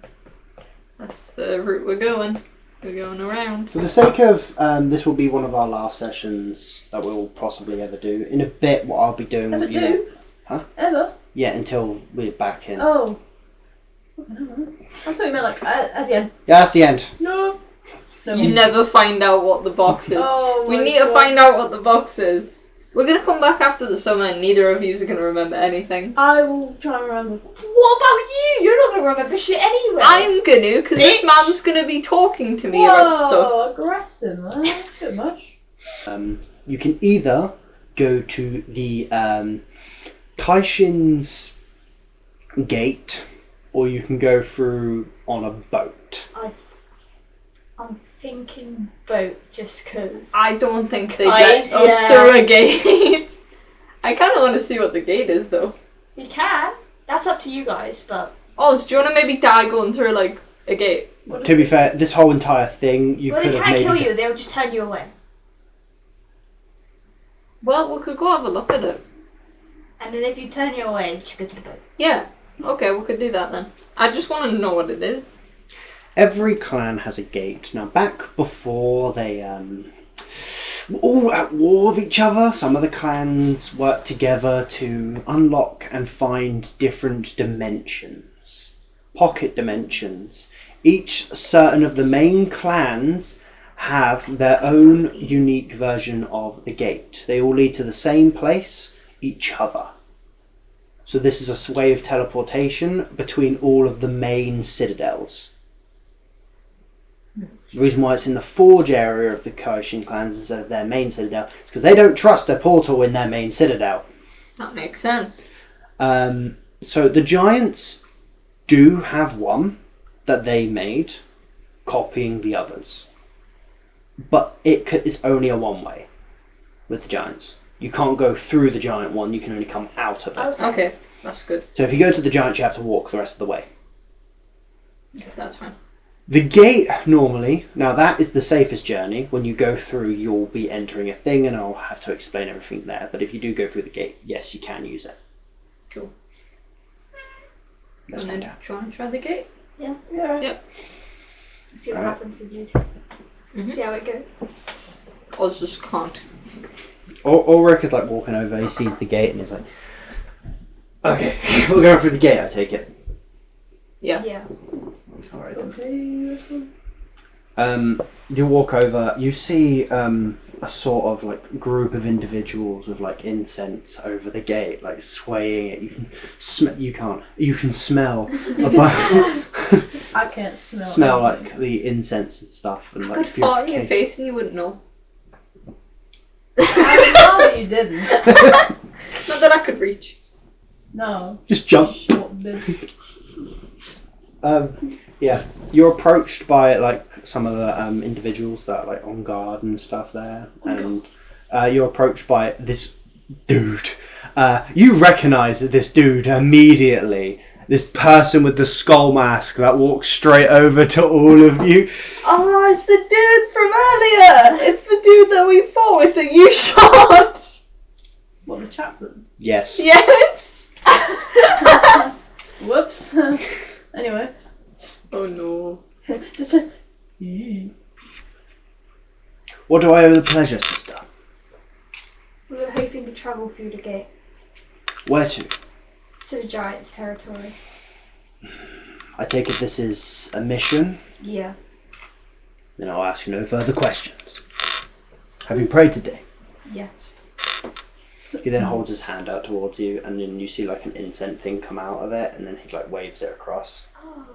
That's the route we're going. We're going around. For the sake of, this will be one of our last sessions that we'll possibly ever do. In a bit, what I'll be doing Ever with you. do? Huh? Ever? Yeah, until we're back in. Oh. I thought you meant like as the end. Yeah, that's the end. No. So You never find out what the box is. Oh We my need to God. find out what the box is. We're gonna come back after the summer and neither of you are gonna remember anything. I will try and remember. What about you? You're not gonna remember shit anyway. I'm gonna, because this Bitch. man's gonna be talking to me about stuff. Whoa, aggressive, man. That's too much. You can either go to the Kishin's gate, or you can go through on a boat. I'm thinking boat just because. I don't think they I- let us yeah. through a gate. I kind of want to see what the gate is, though. You can. That's up to you guys, but. Oz, do you want to maybe die going through, like, a gate? To be fair, this whole entire thing, you Well, could they have can't maybe... kill you. They'll just turn you away. Well, we could go have a look at it. And then if you turn you away, just go to the boat. Yeah. Okay, we could do that then. I just want to know what it is. Every clan has a gate. Now, back before they were all at war with each other, some of the clans worked together to unlock and find different dimensions. Pocket dimensions. Each certain of the main clans have their own unique version of the gate. They all lead to the same place, each other. So this is a way of teleportation between all of the main citadels. The reason why it's in the forge area of the Kishin clans instead of their main citadel is because they don't trust a portal in their main citadel. That makes sense. So the giants do have one that they made, copying the others. But it's only a one-way with the giants. You can't go through the giant one, you can only come out of it. Okay. Okay, that's good. So if you go to the giants, you have to walk the rest of the way. That's fine. The gate, normally, now that is the safest journey. When you go through, you'll be entering a thing and I'll have to explain everything there. But if you do go through the gate, yes, you can use it. Cool. Let's And find then out. try the gate. Yeah. Yep. See what Alright. happens with you. Mhm. See how it goes. Oz just can't. Ulrich is like walking over, he sees the gate and he's like, okay, we're going through the gate, I take it. Yeah. Yeah. Alright then. Okay. You walk over, you see a sort of like group of individuals with like incense over the gate, like swaying it. You can you can smell I can't smell. smell anything. like the incense and stuff and I like could fart in your purification. face and you wouldn't know. I know that you didn't. Not that I could reach. No. Just jump. Short bitch. Yeah, you're approached by like some of the individuals that are like on guard and stuff there, and you're approached by this dude. You recognise this dude immediately. This person with the skull mask that walks straight over to all of you. Oh, it's the dude from earlier! It's the dude that we fought with that you shot! What, the chaplain? Yes. Yes! Whoops. Anyway. Oh no. Just. What do I owe the pleasure, sister? We were hoping to travel through the gate Where to? to the giant's territory. I take it this is a mission. Yeah. Then I'll ask you no further questions. Have you prayed today? Yes. He then holds his hand out towards you, and then you see like an incense thing come out of it, and then he like waves it across, Oh.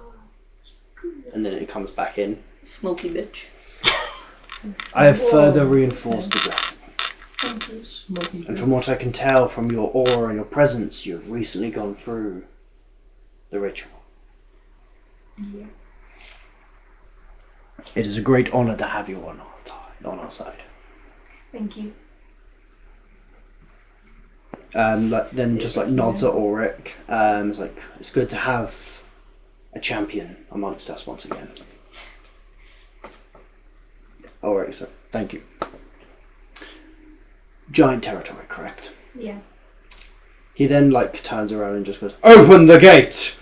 and then it comes back in. Smoky bitch. I have Whoa. further reinforced the blessing, Thank you. Smoky. and from what I can tell from your aura and your presence, you have recently gone through the ritual. Yeah. It is a great honour to have you on our side. Thank you. Then just like nods at Ulrich. It's like it's good to have a champion amongst us once again. Ulrich, so thank you. Giant territory, correct? Yeah. He then like turns around and just goes, "Open the gate!"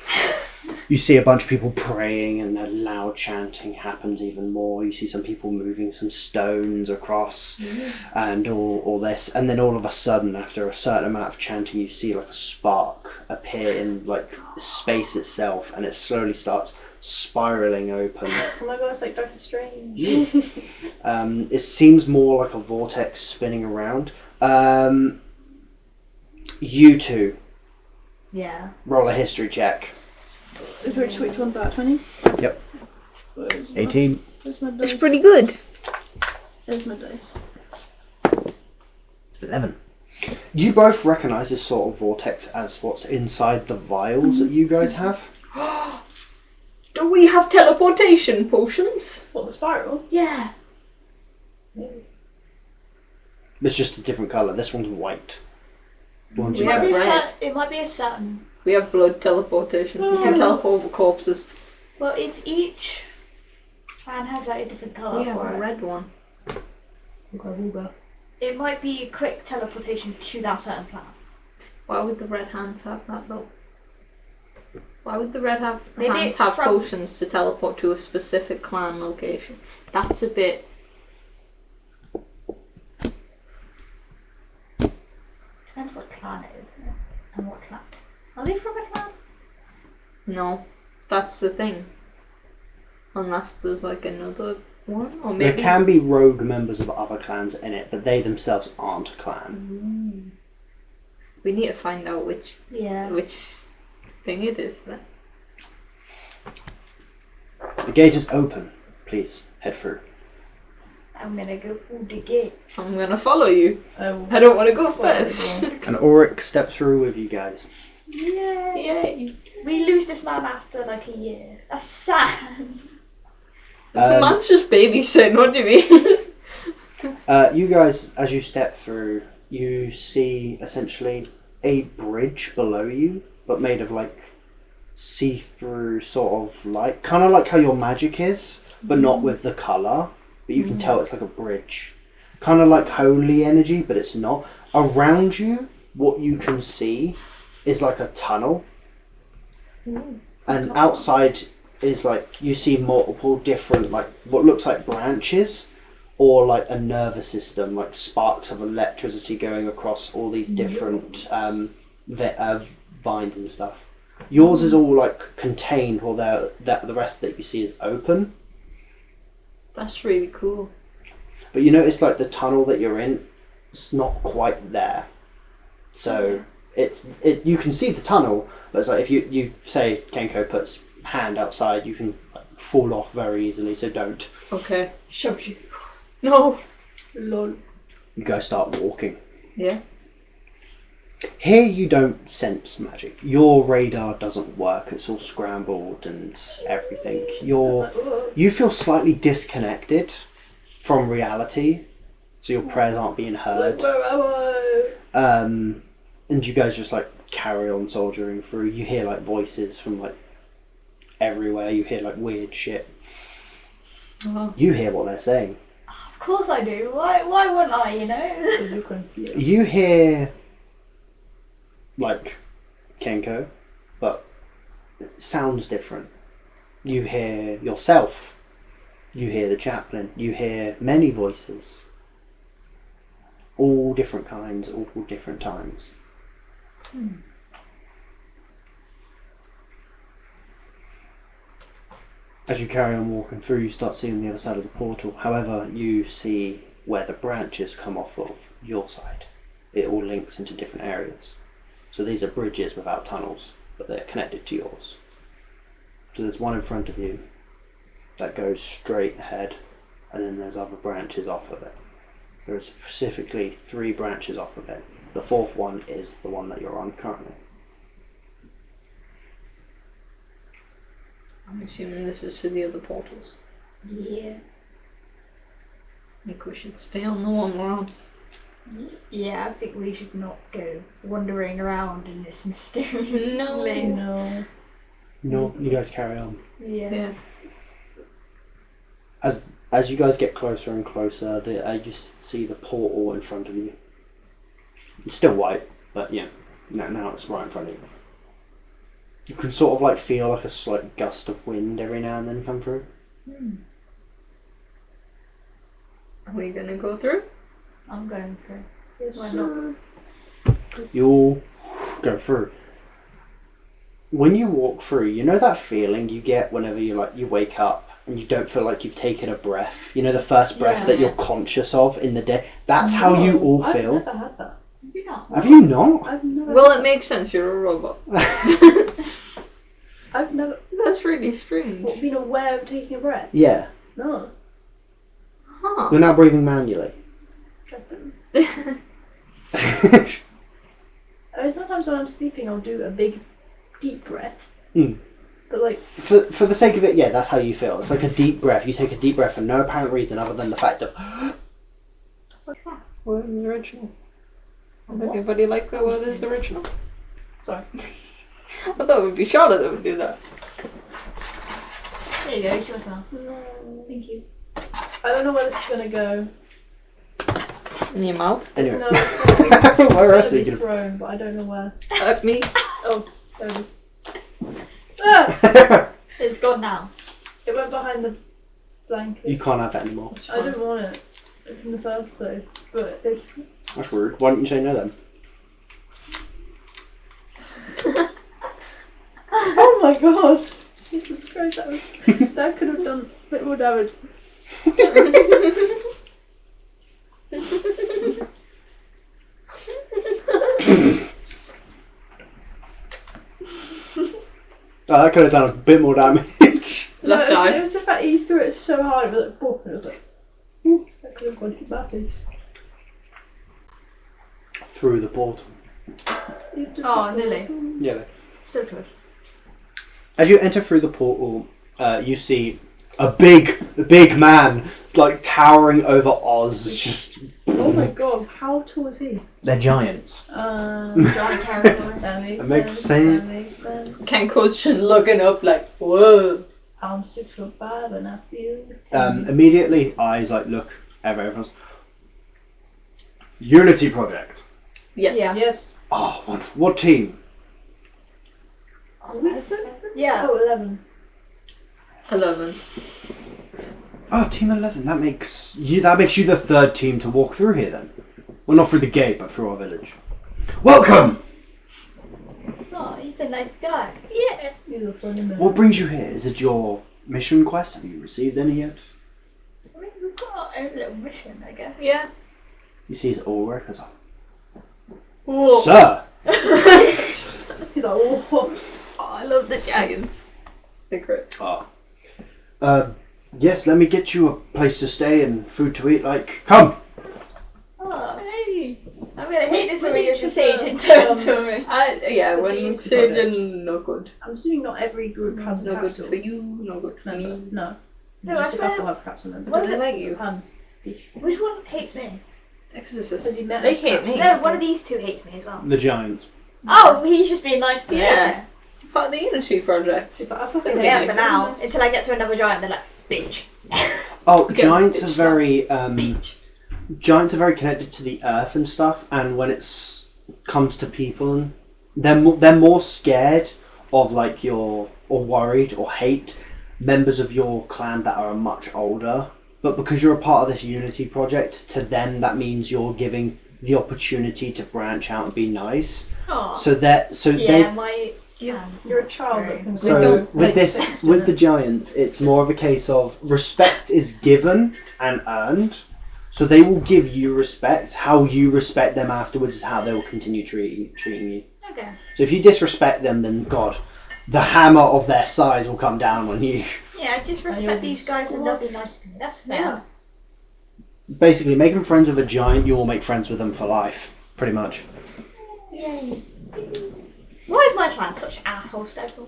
You see a bunch of people praying, and their loud chanting happens even more. You see some people moving some stones across, and all this, and then all of a sudden, after a certain amount of chanting, you see like a spark appear in like space itself, and it slowly starts spiraling open. Oh my god, it's like Doctor Strange. It seems more like a vortex spinning around. You two Yeah. roll a history check. Which one's that? 20? Yep. Where's 18. Where's my dice? pretty good. There's my dice. 11. You both recognise this sort of vortex as what's inside the vials that you guys have. Do we have teleportation potions? What, the spiral? Yeah. It's just a different colour. This one's white. The ones We you have guys- red. It might be a Saturn. We have blood teleportation. We can teleport over corpses. Well, if each clan has like a different colour We have for a it, red one. it might be a quick teleportation to that certain clan. Why would the red hands have that though? Why would the red Maybe hands it's have from- potions to teleport to a specific clan location? That's a bit. Depends what clan it is and what clan. Are they from a clan? No, that's the thing. Unless there's like another one, or There maybe. can be rogue members of other clans in it, but they themselves aren't a clan. We need to find out which Yeah. thing it is then. The gate is open. Please, head through. I'm gonna go through the gate. I'm gonna follow you. Oh. I don't want to go Follow first. you. And Ulrich steps through with you guys. Yay! Yay! We lose this man after like a year. That's sad. The man's just babysitting. What do you mean? You guys, as you step through, you see essentially a bridge below you, but made of like see-through sort of light, kind of like how your magic is, but not with the colour. But you can tell it's like a bridge, kind of like holy energy, but it's not. Around you, what you can see is like a tunnel, and outside is like you see multiple different like what looks like branches, or like a nervous system, like sparks of electricity going across all these different vines and stuff. Yours is all like contained, while the rest that you see is open. That's really cool. But you notice like the tunnel that you're in, it's not quite there. So you can see the tunnel, but it's like if you say Kenko puts hand outside, you can like, fall off very easily. So don't. Okay. Shoves you. No. Lol. You guys start walking. Yeah. Here you don't sense magic. Your radar doesn't work. It's all scrambled and everything. You feel slightly disconnected from reality, so your prayers aren't being heard. Where am I? And you guys just like carry on soldiering through. You hear like voices from like everywhere. You hear like weird shit. You hear what they're saying. Of course I do. Why wouldn't I, you know? You hear like Kenko, but it sounds different. You hear yourself. You hear the chaplain. You hear many voices. All different kinds, all different times. As you carry on walking through, you start seeing the other side of the portal. However, you see where the branches come off of your side. It all links into different areas. So these are bridges without tunnels, but they're connected to yours. So there's one in front of you that goes straight ahead, and then there's other branches off of it. There are specifically 3 branches off of it. The 4th one is the one that you're on currently. I'm assuming this is to the other portals. Yeah. I think we should stay on the one we're on. Yeah, I think we should not go wandering around in this mysterious No. place. No, you guys carry on. Yeah. As you guys get closer and closer, you see the portal in front of you. It's still white, but yeah, now it's right in front of you. You can sort of like feel like a slight gust of wind every now and then come through. Are we gonna go through? I'm going through. Why not? You all go through. When you walk through, you know that feeling you get whenever you wake up and you don't feel like you've taken a breath. You know the first breath that you're conscious of in the day. That's how you all feel. I've never had that. Have you not? Have you not? I've never. Well, it makes sense. You're a robot. I've never. That's really strange. What, been aware of taking a breath? Yeah. No. Huh. You're now breathing manually. I mean, sometimes when I'm sleeping, I'll do a big, deep breath. But like, for the sake of it, yeah, that's how you feel. It's like a deep breath. You take a deep breath for no apparent reason other than the fact of. What's that? Word is original. Everybody like that word is original? sorry. I thought it would be Charlotte that would do that. There you go, it's yourself. No. Thank you. I don't know where this is gonna go. In your mouth? Anyway. No, it's Where else are gonna you be gonna? thrown, but I don't know where. Me? Oh, there it is. Ah! It's gone now. It went behind the blanket. You can't have that anymore. I didn't want it. It's in the first place, but it's. That's rude. Why don't you say no then? Oh my god! Jesus Christ, that could have done a bit more damage. Oh, that could have done a bit more damage. No, Left it was, eye. it was the fact he threw it so hard, it was like, boom, and it was like, that could have gone to batteries. Through the portal. Oh, nearly. Yeah. So close. As you enter through the portal, you see a big man. It's like towering over Oz. Just Oh Oh my god, how tall is he? They're giants. Giant territory. That makes That makes sense. sense. That makes sense. Kenko's just looking up like, whoa. I'm 6'5" and I feel. Immediately, eyes like look at everyone's. Unity project. Yes. Yeah. Yes. Oh, wonderful. What team? Yeah. Oh, 11. 11. Oh, team 11. That makes you the third team to walk through here then. Well, not through the gate, but through our village. Welcome. Oh, he's a nice guy. Yeah. He's a funny man. What brings you here? Is it your mission quest? Have you received any yet? I mean, we've got our own little mission, I guess. Yeah. You see his aura, because Whoa. Sir. He's like, oh. I love the giants. They're great. Yes, let me get you a place to stay and food to eat. Come. Oh, hey. I'm gonna hate this when we Wait, get to just, Sage and turn to me. Yeah, The when unity Sage project. and no good. I'm assuming not every group has a No good capsule. for you, no good for Remember? me. No. No, I Just a couple swear. have capsule members. What do they like you? Hands. Which one hates me? Exorcist. Because you met They a hate me. capsule. No, one of these two hates me as well. The giants. Oh, he's just being nice to you. Yeah. Part of the Unity project. She's like, I It's fucking gonna be Yeah, nice. for now. Until I get to another giant, they're like, bitch. Oh, Okay, giants are bitch. very giants are very connected to the earth and stuff. And when it's comes to people, they're more scared of or worried or hate members of your clan that are much older. But because you're a part of this Unity project, to them that means you're giving the opportunity to branch out and be nice. Aww. So Yeah, my... You're a child that can So grow. with this, with the giants, it's more of a case of respect is given and earned. So they will give you respect. How you respect them afterwards is how they will continue treating you. Okay. So if you disrespect them, then God, the hammer of their size will come down on you. Yeah, just you'll respect be these guys and they'll be nice to me. That's fair. Yeah. Basically, making friends with a giant, you will make friends with them for life, pretty much. Yay. Why is my clan such assholes, Deadpool?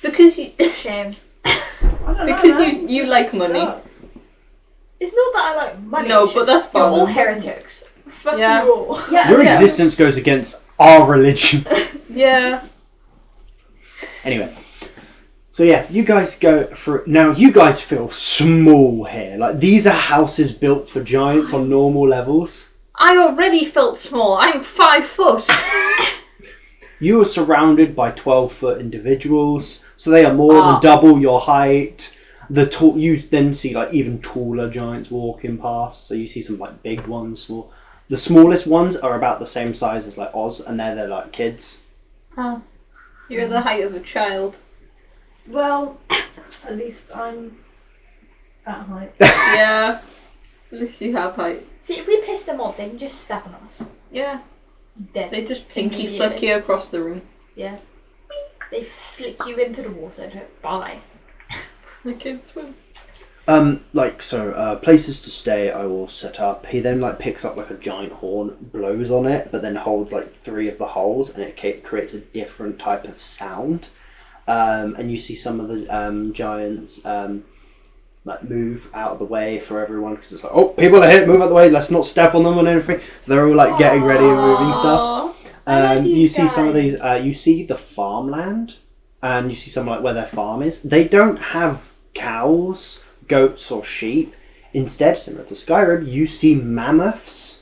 Because you, Shame. I don't know, because man. you like They money. suck. It's not that I like money. No, it's but just that's you're fine. all heretics. Fuck Yeah. you all. Yeah, Your yeah. existence goes against our religion. Yeah. Anyway, so yeah, you guys go through. Now you guys feel small here. These are houses built for giants on normal levels. I already felt small. I'm 5 foot. You are surrounded by 12-foot individuals, so they are more Ah. than double your height. You then see even taller giants walking past. So you see some big ones, small. The smallest ones are about the same size as Oz, and they're kids. Oh. You're the height of a child. Well, at least I'm that height. Yeah. At least you have height. See, if we piss them off, they can just step on us. Yeah. Dead. They just pinky Immediately. flick you across the room. Yeah. They flick you into the water and bye. The kids swim. Places to stay I will set up. He then picks up a giant horn, blows on it, but then holds 3 of the holes, and it creates a different type of sound. And you see some of the giants move out of the way for everyone, because it's oh, people are here, move out of the way, let's not step on them and everything. So they're all getting ready and moving stuff. Aww. I love You these see some of guys. these. You see the farmland, and you see some where their farm is. They don't have cows, goats, or sheep. Instead, similar to Skyrim, you see mammoths,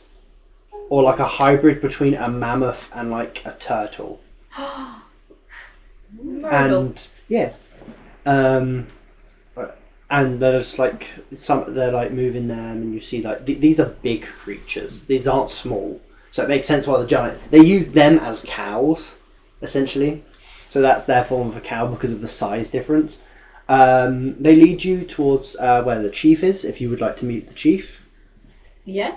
or a hybrid between a mammoth and a turtle. Myrtle. And yeah, and they're just they're moving them, and you see these are big creatures. These aren't small, so it makes sense why the giant. They use them as cows, essentially. So that's their form of a cow because of the size difference. They lead you towards where the chief is, if you would like to meet the chief. Yeah.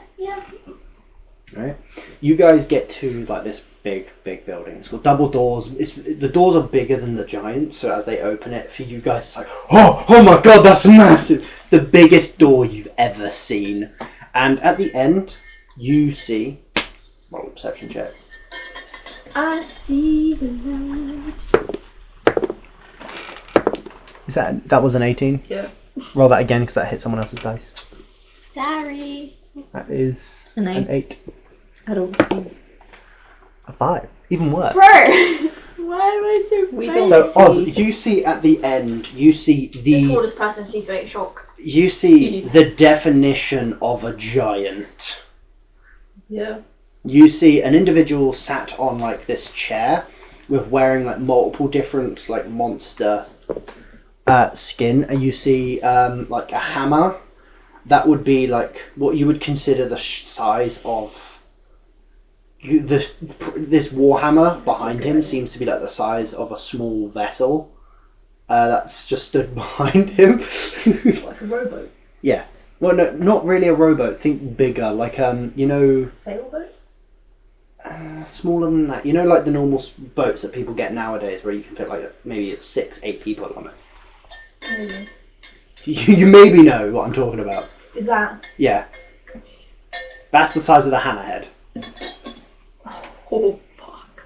Right. You guys get to this big building. It's got double doors. The doors are bigger than the giant, so as they open it for you guys, it's oh my god, that's massive! It's the biggest door you've ever seen. And at the end, you see. Roll a perception check. I see the light. That was an 18. Yeah. Roll that again because that hit someone else's dice. Sorry. That is An an 8. 8. I don't see. A 5. Even worse. Bro! Why am I so We crazy? don't- So Oz, you see at the end, you see The tallest person sees a shock. you see the definition of a giant. Yeah. You see an individual sat on like this chair with wearing like multiple different like monster skin, and you see like a hammer that would be like what you would consider the size of this warhammer behind him seems to be like the size of a small vessel that's just stood behind him. Like a rowboat. Yeah. Well, no, not really a rowboat. Think bigger, like Sailboat? smaller than that. You know, like the normal boats that people get nowadays, where you can fit like maybe 6, 8 people on it. Maybe. You maybe know what I'm talking about. Is that? Yeah. That's the size of the hammerhead. Oh, fuck.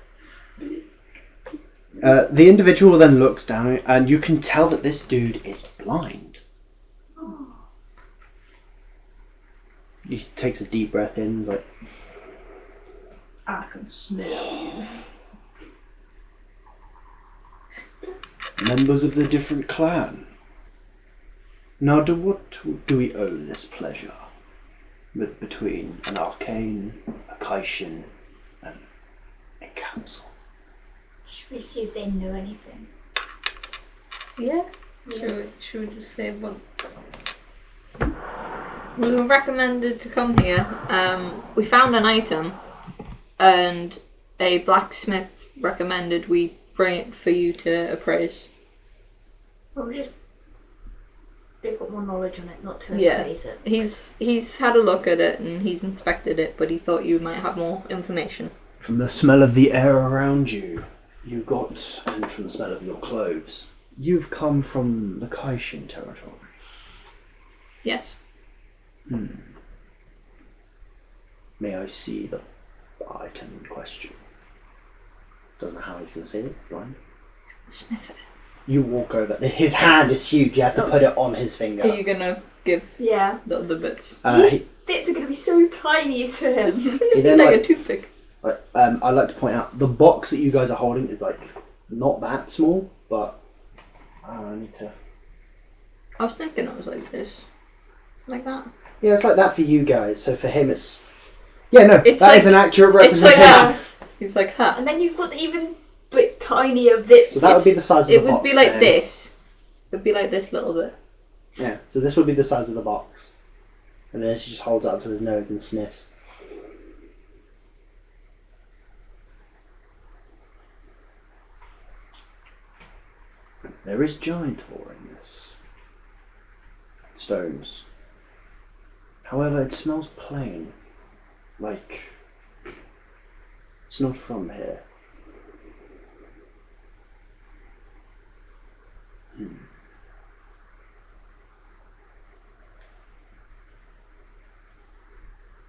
The individual then looks down, and you can tell that this dude is blind. He takes a deep breath in, like, I can smell you. members of the different clan. Now, to what do we owe this pleasure? Between an arcane, a Kishin, and a council. Should we see if they know anything? Yeah? Should we just say what? We were recommended to come here. We found an item, and a blacksmith recommended we bring it for you to appraise. Well, they've got more knowledge on it, not to Yeah. appraise it. He's had a look at it and he's inspected it, but he thought you might have more information. From the smell of the air around you, and from the smell of your clothes, you've come from the Kishin territory. Yes. May I see the item in question? Don't know how he's going to say it, blind. Sniff it. You walk over. His hand is huge, you have to put it on his finger. Are you gonna give Yeah. the other bits? These bits are going to be so tiny to him. He then, like like, a toothpick. I'd like to point out, the box that you guys are holding is like not that small, but I need to... I was thinking it was like this. Like that. Yeah, it's like that for you guys, so for him it's... Yeah, no, It's that like- is an accurate It's like representation. that. He's like, ha. And then you've got the even bit tinier bits. So that would be the size of the It box. would be like then. this. It would be like this little bit. Yeah, so this would be the size of the box. And then she just holds it up to his nose and sniffs. There is giant ore in this. Stones. However, it smells plain. Like it's not from here.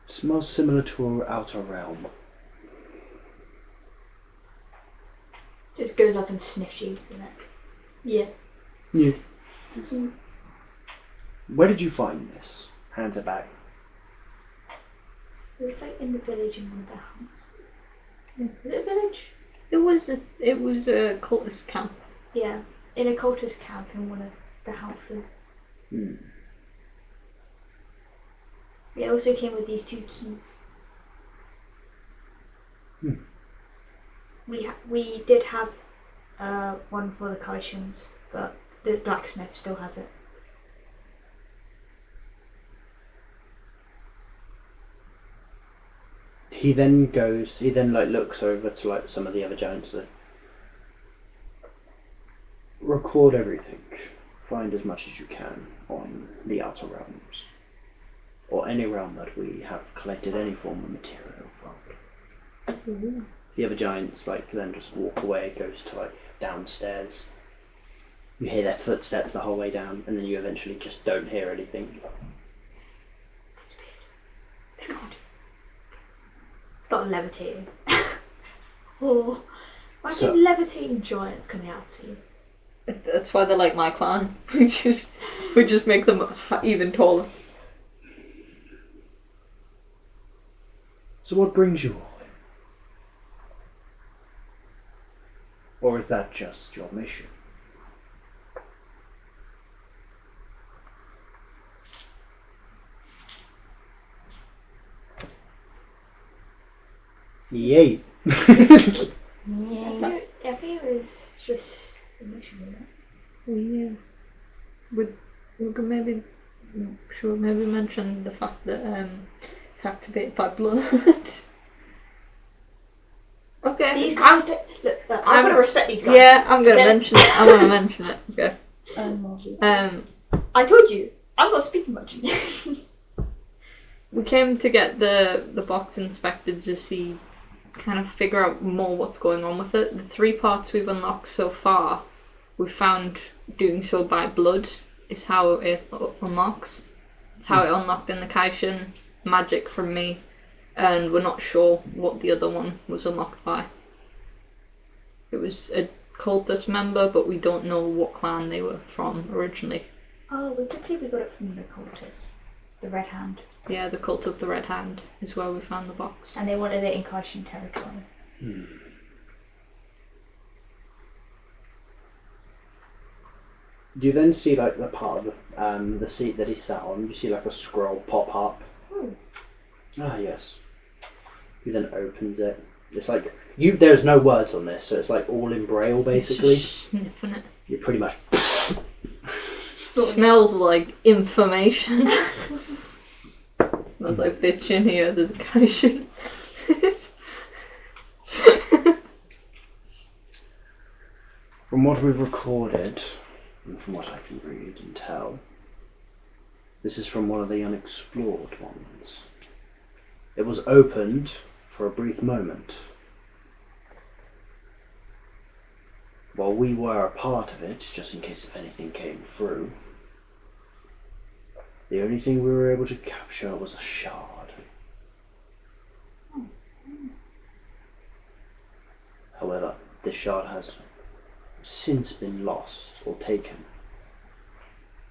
It smells similar to our outer realm. Just goes up and sniffs you, doesn't it? Yeah. Yeah. Where did you find this? Hands it back. It was like in the village in one of the houses. Is it a village? It was a cultist camp. Yeah. In a cultist camp in one of the houses. It also came with these 2 keys. We did have one for the Kishins, but the blacksmith still has it. He then looks over to like some of the other giants that record everything. Find as much as you can on the outer realms. Or any realm that we have collected any form of material from. The other giants then just walk away, goes to like downstairs. You hear their footsteps the whole way down, and then you eventually just don't hear anything. Start levitating. Oh, imagine So- levitating giants coming out to you. That's why they're like my clan. We just make them even taller. So what brings you all here? Or is that just your mission? Yay! Yeah, I think it was just a mission, Yeah. We could maybe mention the fact that it's activated by blood. Okay. These guys don't. Look, I'm gonna respect these guys. Yeah, I'm gonna Okay? mention it. I want to mention it. Okay. I told you, I'm not speaking much. We came to get the box inspected to see, kind of figure out more what's going on with it. The 3 parts we've unlocked so far, we found doing so by blood is how it unlocks. It's how it unlocked in the Kishin, magic from me, and we're not sure what the other one was unlocked by. It was a cultist member, but we don't know what clan they were from originally. Oh, we did say we got it from the cultist, the Red Hand, Yeah, the cult of the Red Hand is where we found the box. and they wanted it in Kishin territory. Do you then see like the part of the seat that he sat on? You see like a scroll pop up. Ah, yes. He then opens it. It's like there's no words on this, so it's like all in braille basically. It's just sniffing it. You're pretty much. Smells like information. Smells like bitch in here. There's a Kishin. From what we've recorded, and from what I can read and tell, this is from one of the unexplored ones. It was opened for a brief moment. While we were a part of it, just in case if anything came through, the only thing we were able to capture was a shard. However, this shard has since been lost or taken.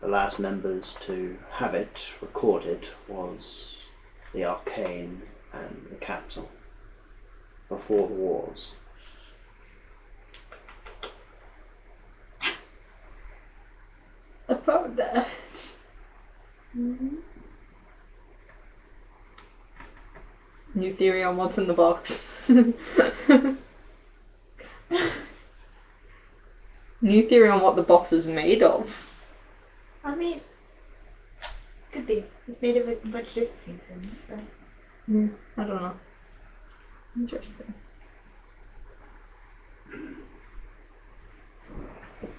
The last members to have it recorded was the Arcane and the Capsule before the wars. About that. New theory on what's in the box. New theory on what the box is made of. I mean, could be. It's made of a bunch of different things, isn't it? Right? Yeah, I don't know. Interesting.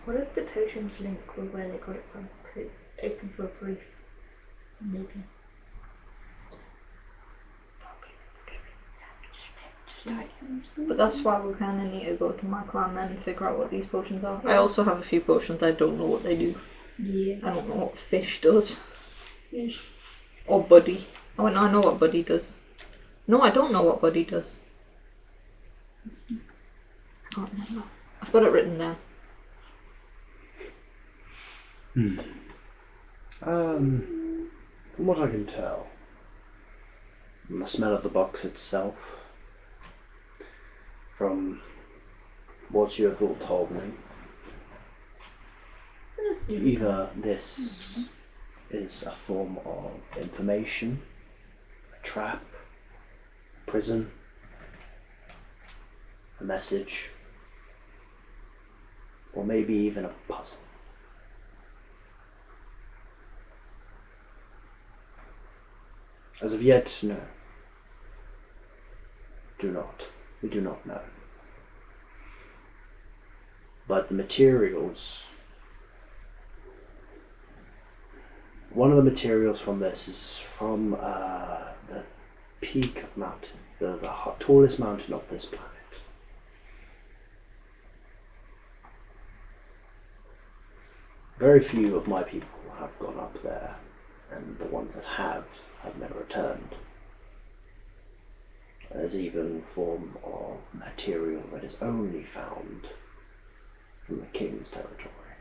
What if the potions link with where they got it from? Because it's open for a brief. Maybe. But that's why we kind of need to go to my clan then and figure out what these potions are. I also have a few potions, I don't know what they do. Yeah. I don't know what fish does. Or buddy. Oh, no, I know what buddy does. No, I don't know what buddy does. I can't remember. I've got it written down. From what I can tell, from the smell of the box itself, from what you have all told me, either this is a form of information, a trap, a prison, a message, or maybe even a puzzle. As of yet, no. We do not know. But the materials, one of the materials from this is from the peak of mountain, the tallest mountain of this planet. Very few of my people have gone up there, and the ones that have never returned. There's even a form of material that is only found from the king's territory.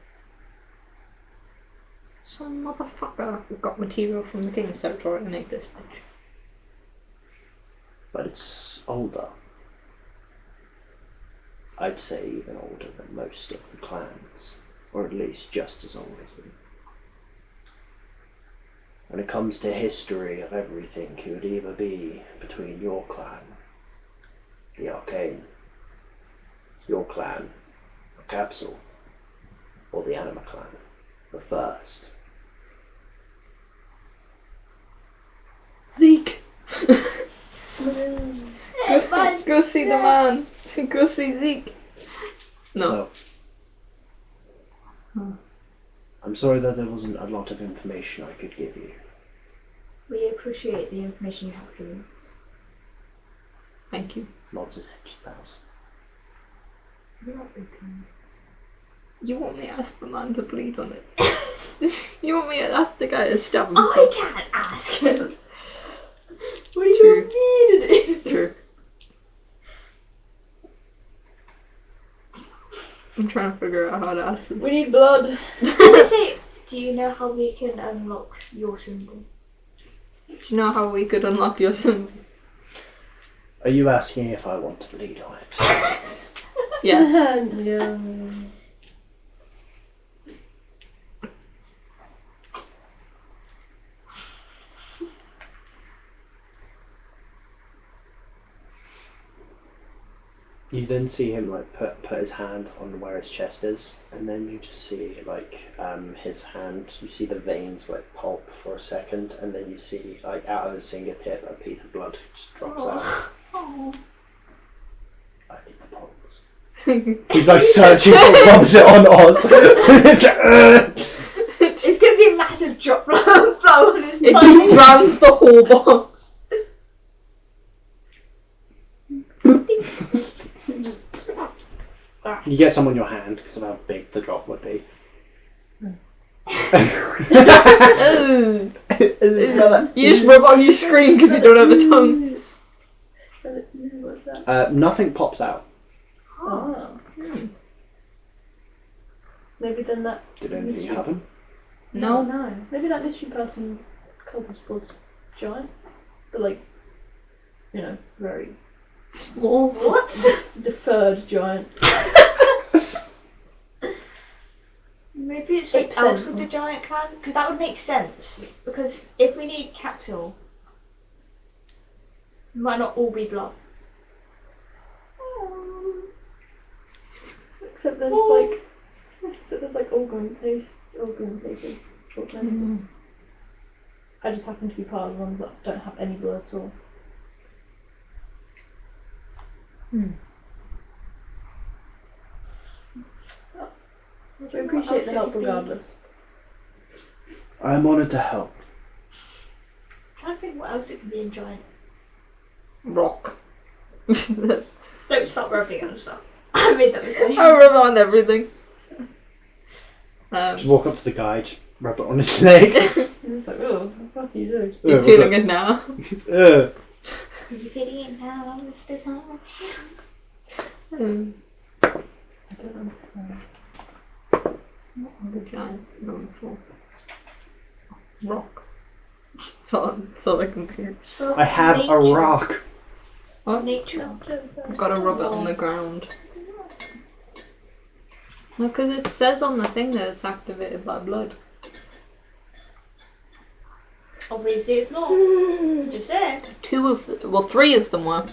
Some motherfucker got material from the king's territory to make this bitch. but it's older. I'd say even older than most of the clans, or at least just as old as them. When it comes to history of everything, it would either be between your clan, the Arcane, your clan, the Capsule, or the Anima clan, the First. Zeke! Hey, man. Go see the man. Go see Zeke. No. So, I'm sorry that there wasn't a lot of information I could give you. We appreciate the information you have given. Thank you. Lots of such spells. You're not open. You want me to ask the man to bleed on it? You want me to ask the guy to stab himself? I can't ask him. What do you True. want me to do? True. I'm trying to figure out how to ask this. We need blood. Just say, do you know how we can unlock your symbol? Do you know how we could unlock your symbol? Are you asking if I want to bleed on it? Yes. Yeah. You then see him like put his hand on where his chest is, and then you just see like his hand. You see the veins like pulp for a second, and then you see like out of his fingertip a piece of blood just drops out. Oh. I need the pulse. He's like searching for it, rubs it on Oz. It's like, It's gonna be a massive drop blow on his It body. drowns the whole box. You get some on your hand because of how big the drop would be. You just rub on your screen because you don't have a tongue. What's that? Nothing pops out. Oh. Maybe then that. Did anything happen? No. No. Maybe that mystery person cultist was giant, but like, you know, very Small. What? deferred giant. Maybe it's something 8%. else with the giant clan, because that would make sense. Because if we need capsule, it might not all be blood. Except there's like organization short term. I just happen to be part of the ones that don't have any blood at all. We appreciate the help regardless. I'm honoured to help. I'm trying to think what else it could be in giant. Rock. Don't start rubbing on stuff. I made that mistake. I rub on everything. Just walk up to the guy, just rub it on his leg. It's like, oh, what the fuck are you doing? You're feeling it now. Ugh. You're feeling it now, Mr. House. I don't understand. What are the giants known for? Rock. That's all I can hear. I have a rock. What? Nature. I've got to rub it on the ground. No, because it says on the thing that it's activated by blood. Obviously it's not. Just saying. 3 of them were.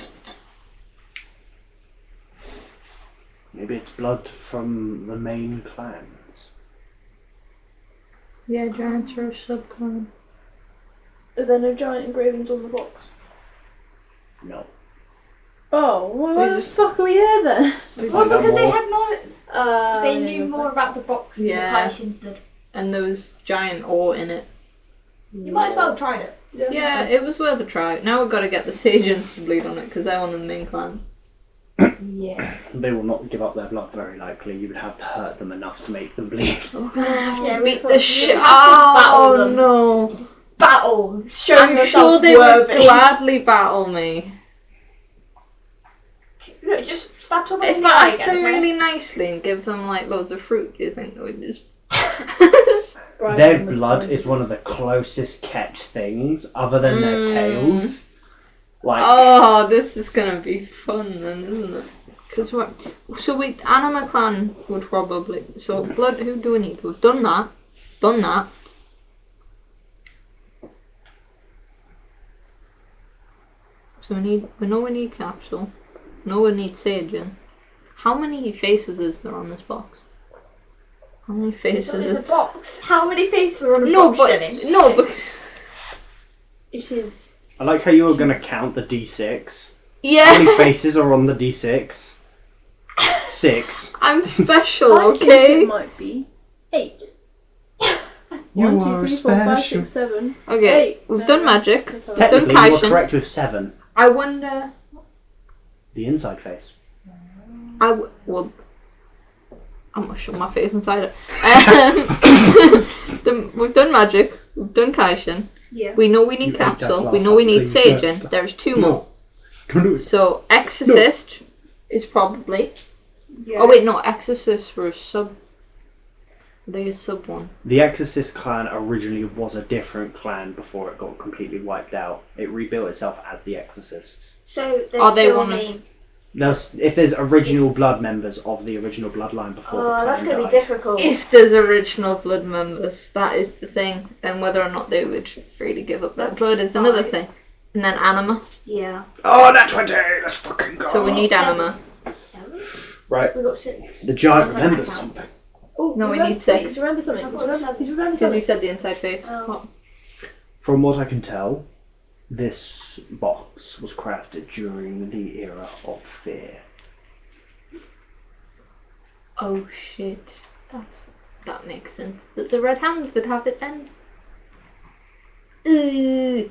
Maybe it's blood from the main clans. Yeah, giants are a subclan. Are there no giant engravings on the box? No. Oh, well, why They the just- fuck are we here then? We Well, find out because they more. had knowledge. They knew yeah, more about the box than Yeah. the Kishins did. And there was giant ore in it. You might as well have tried it. Yeah, it was worth a try. Now we've got to get the Saiyans to bleed on it because they're one of the main clans. Yeah. They will not give up their blood very likely. You would have to hurt them enough to make them bleed. We're gonna have Yeah, to we beat thought the you shit. have to battle Oh them. no! Battle! Show I'm yourself sure they worthy. would gladly battle me. Look, just stab someone If in I the eye asked them again, really nicely and give them like loads of fruit, do you think they would just? Their blood is one of the closest kept things, other than their tails. Like, Oh, this is gonna be fun then, isn't it? Cause Anima Clan would probably. So blood. Who do we need? We've done that. Done that. So we know we need Capsule. We know we need Sajin. How many faces is there on this box? How many faces It's is a box. How many faces are on a No, box, but Jenny? no, but It is. I like how you were going to count the D6. yeah. How many faces are on the D6? 6. I'm special, I think okay? it might be 8. You 1, are 2, 3, 4, 5, special. 6, 7. Okay, 8. we've done magic. Let's have a Technically- Technically, you were Kishin. correct with 7. I wonder. The inside face. Well, I'm gonna show my face inside it. We've done magic. We've done Kishin. Yeah. We know we You need ate that Capsule. last We know we time, need please don't. Sajin. There's 2 No. more. Don't do it. So Exorcist is probably. Yeah. Oh wait, no, Exorcist were sub. They are sub 1. The Exorcist clan originally was a different clan before it got completely wiped out. It rebuilt itself as the Exorcist. So there's Are they still one of- me. If there's original blood members of the original bloodline before the Oh, clan that's going to died. be difficult. If there's original blood members, that is the thing. And whether or not they would really give up their That's blood is another fine. thing. And then Anima. Yeah. Oh, that's 20! Let's fucking go! So we need 7. Anima. 7? Right, We got 6. the giant That's remembers an account. something. Oh, No, we remember- need 6. He's remembered something. I've He's got remembered, 7. he's remembered Because he something. said the inside face. Oh. What? From what I can tell, this box was crafted during the era of fear. Oh shit. That makes sense. That the Red Hands would have it then. Ooh.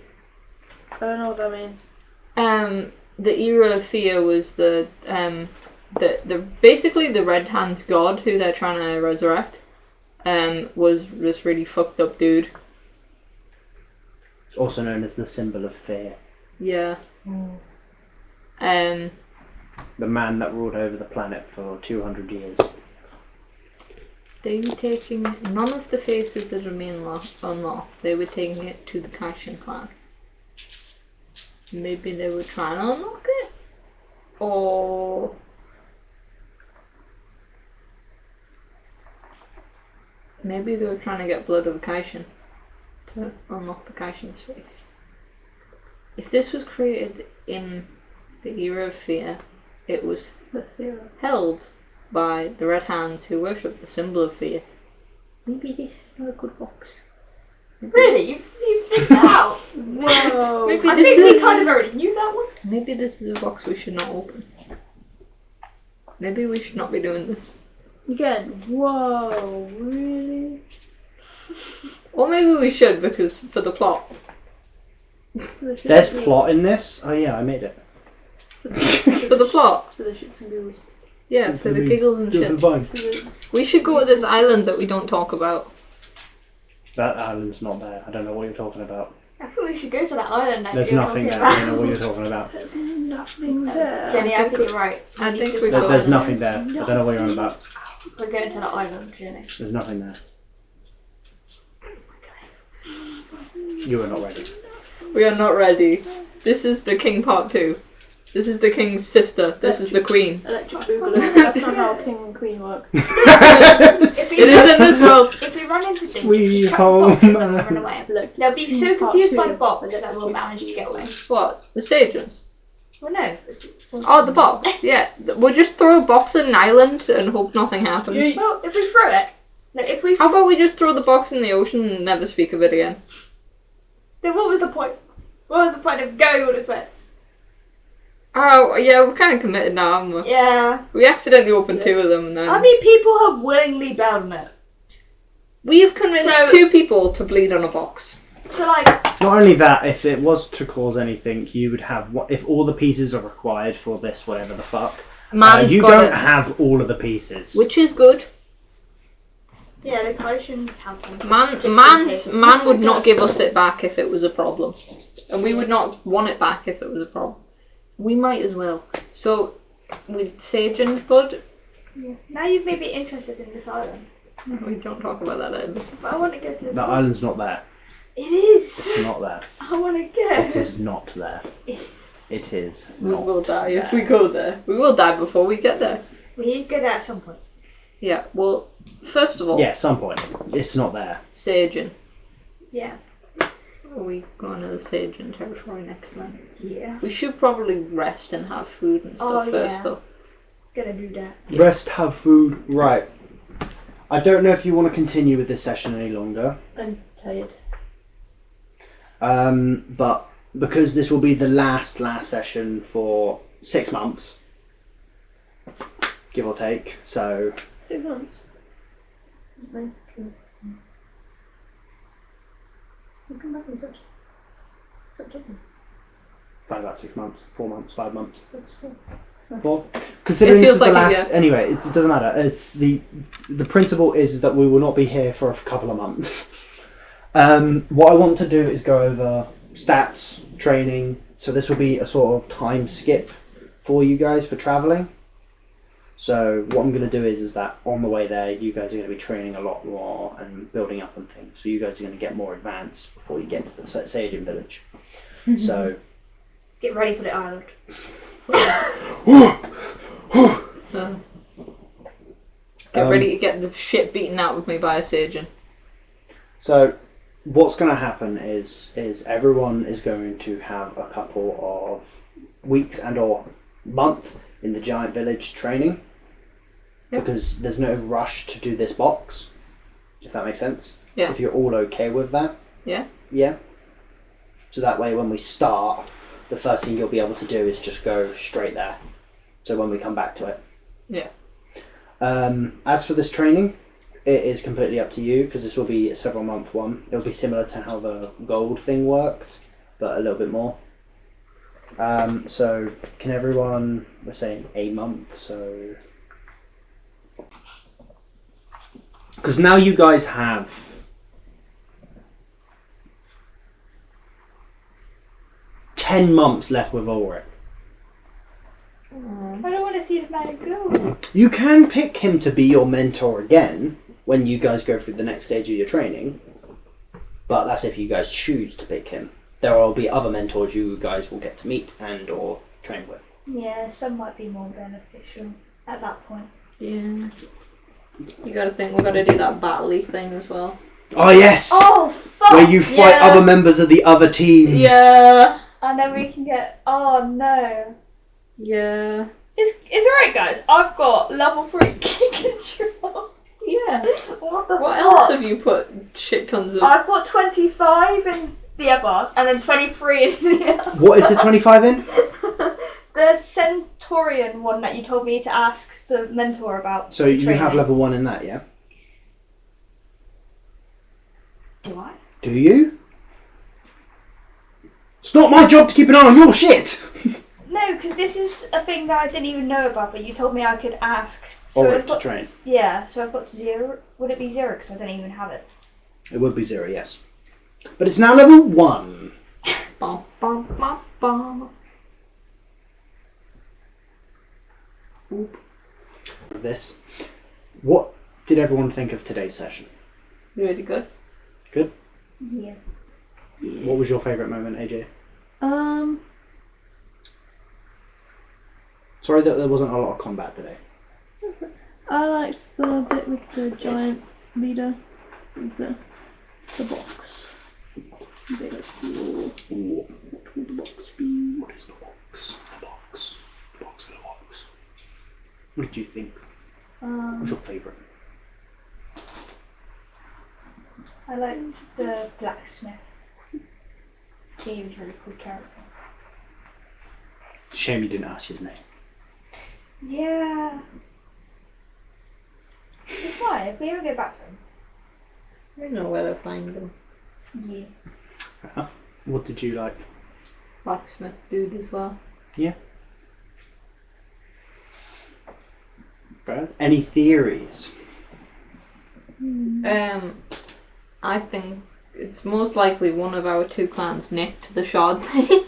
I don't know what that means. The era of fear was the basically the Red Hands god who they're trying to resurrect. Was this really fucked up dude. It's also known as the symbol of fear. Yeah. The man that ruled over the planet for 200 years. They were taking none of the faces that remain unlocked. They were taking it to the Kishin clan. Maybe they were trying to unlock it, or maybe they were trying to get blood of a Kishin to unlock the Kishin's face. If this was created in the era of fear, it was held by the Red Hands who worship the symbol of fear. Maybe this is not a good box. Really? You've figured that out? Whoa. Maybe I this think we is kind of already knew that one. maybe this is a box we should not open. Maybe we should not be doing this. Again. Whoa. Really? Or maybe we should because for the plot. There's plot in this? Oh yeah, I made it. For the plot. For the shits and giggles. Yeah, for the giggles and shit. Fine. We should go to this island that we don't talk about. That island's not there. I don't know what you're talking about. I thought we should go to that island. that There's you're nothing talking there. I about. don't know what you're talking about. There's nothing there. Jenny, I think you're right. I We need think to we go. go. There's nothing there. I don't know what you're on about. We're going to that island, Jenny. There's nothing there. You are not ready. We are not ready. This is the king part 2. This is the king's sister. This is the queen. Electric Boogaloo. That's not how king and queen work. If we It is in this world. If we run into things, Sweet just chuck the box home. and then we'll run away. Look, They'll be so Part confused by two. the box that we'll manage to get away. What? The Sajins? Well, no. Oh, the box. Yeah. We'll just throw a box at an island and hope nothing happens. Well, if we throw it, like, if we, How about we just throw the box in the ocean and never speak of it again? then what was the point? What was the point of going all this way? Oh, yeah, we're kind of committed now, haven't we? Yeah. We accidentally opened 2 of them and then... How many people have willingly bailed on it? We've convinced So- 2 people to bleed on a box. So, like, Not only that, if it was to cause anything, you would have if all the pieces are required for this, whatever the fuck. Man's You got don't it. have all of the pieces. Which is good. yeah, the potions have them. Man would not give us it back if it was a problem. And we would not want it back if it was a problem. We might as well. So, with Sajin's blood, Yeah. Now you've made me interested in this island. we don't talk about that either. But I want to go to this The island. island's not there. It is. It's not there. I want to go. It is not there. It is. It is We not will die there. if we go there. We will die before we get there. We need to go there at some point. Yeah, well, first of all, Yeah, some point. It's not there. Saging. Yeah. Are we going to the Saging territory next then? Yeah. We should probably rest and have food and stuff Oh, first yeah. though. Gonna do that. Yeah. Rest, have food. Right. I don't know if you want to continue with this session any longer. I'm tired. But because this will be the last session for 6 months, give or take, so 6 months. Okay. We'll come back in September. around about 6 months, 4 months, 5 months. That's fine. 4. Considering It this feels is the like a last, year. anyway, it doesn't matter. It's the principle is that we will not be here for a couple of months. What I want to do is go over stats, training. So this will be a sort of time skip for you guys for travelling. So what I'm going to do is that on the way there, you guys are going to be training a lot more and building up on things. So you guys are going to get more advanced before you get to the Sajin village. So Get ready for the island. Get ready to get the shit beaten out of me by a Sagin. So what's going to happen is everyone is going to have a couple of weeks and or month in the giant village training. Yep. Because there's no rush to do this box, if that makes sense. Yeah. If you're all okay with that. Yeah. Yeah. So that way when we start, the first thing you'll be able to do is just go straight there. So when we come back to it. Yeah. As for this training, it is completely up to you because this will be a several month one. It'll be similar to how the gold thing worked, but a little bit more. So can everyone, we're saying a month, so... Because now you guys have 10 months left with Ulrich. I don't want to see the man go. You can pick him to be your mentor again when you guys go through the next stage of your training, but that's if you guys choose to pick him. There will be other mentors you guys will get to meet and or train with. Yeah, some might be more beneficial at that point. Yeah. You gotta think, we gotta do that battle-y thing as well. Oh yes! Oh, fuck! Where you fight Yeah. other members of the other teams. Yeah. And then we can get... Oh, no. Yeah. It's alright, guys. I've got level 3 key control. Yeah. What the What fuck? else have you put shit tons of? I've got 25 in the other, and then 23 in the other. What is the 25 in? The Centaurian one that you told me to ask the mentor about. So the you training. have level 1 in that, yeah? Do I? Do you? It's not my job to keep an eye on your shit! No, because this is a thing that I didn't even know about, but you told me I could ask. So Ulrich I've to got, train. yeah, so I've got 0. Would it be 0? Because I don't even have it. It would be 0, yes. But it's now level 1. Bum, bum, bum, bum. Of this. What did everyone think of today's session? Really good. Good? Yeah. What was your favourite moment, AJ? Sorry that there wasn't a lot of combat today. I liked the bit with the giant leader with the box. They look cool. Ooh. What would the box be? What is the box? The box. The box of the box. What did you think? What's your favourite? I like the blacksmith. He was a really cool character. Shame you didn't ask his name. Yeah. It's fine, if we ever go back to him. We know where to find them. Yeah. What did you like? Blacksmith dude as well. Yeah. Brad? Any theories? I think it's most likely one of our two clans nicked the shard thing.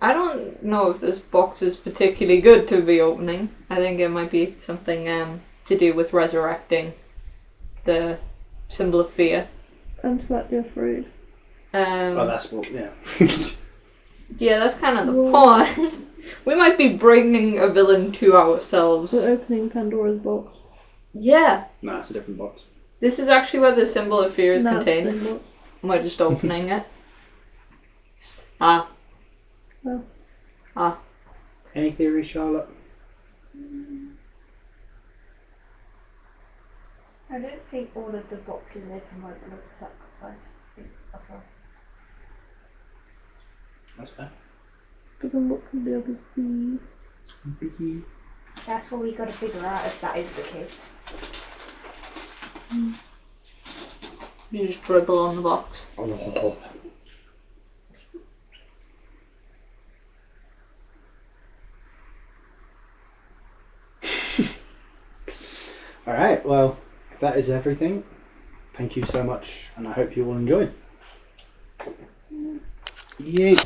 I don't know if this box is particularly good to be opening. I think it might be something to do with resurrecting the symbol of fear. I'm slightly afraid. Well, that's what. Yeah. Yeah, that's kind of the Well- point. We might be bringing a villain to ourselves. We're opening Pandora's box. Yeah, No, it's a different box. this is actually where the symbol of fear is No, it's the contained. same box. We're just opening it. Ah. Oh. Ah. Any theories, Charlotte? I don't think all of the boxes open might be a sacrifice. I think That's fair. But then what can the others be? that's what we got to figure out if that is the case. You just dribble on the box. Oh. Alright, well, if that is everything, thank you so much, and I hope you all enjoyed. Yay!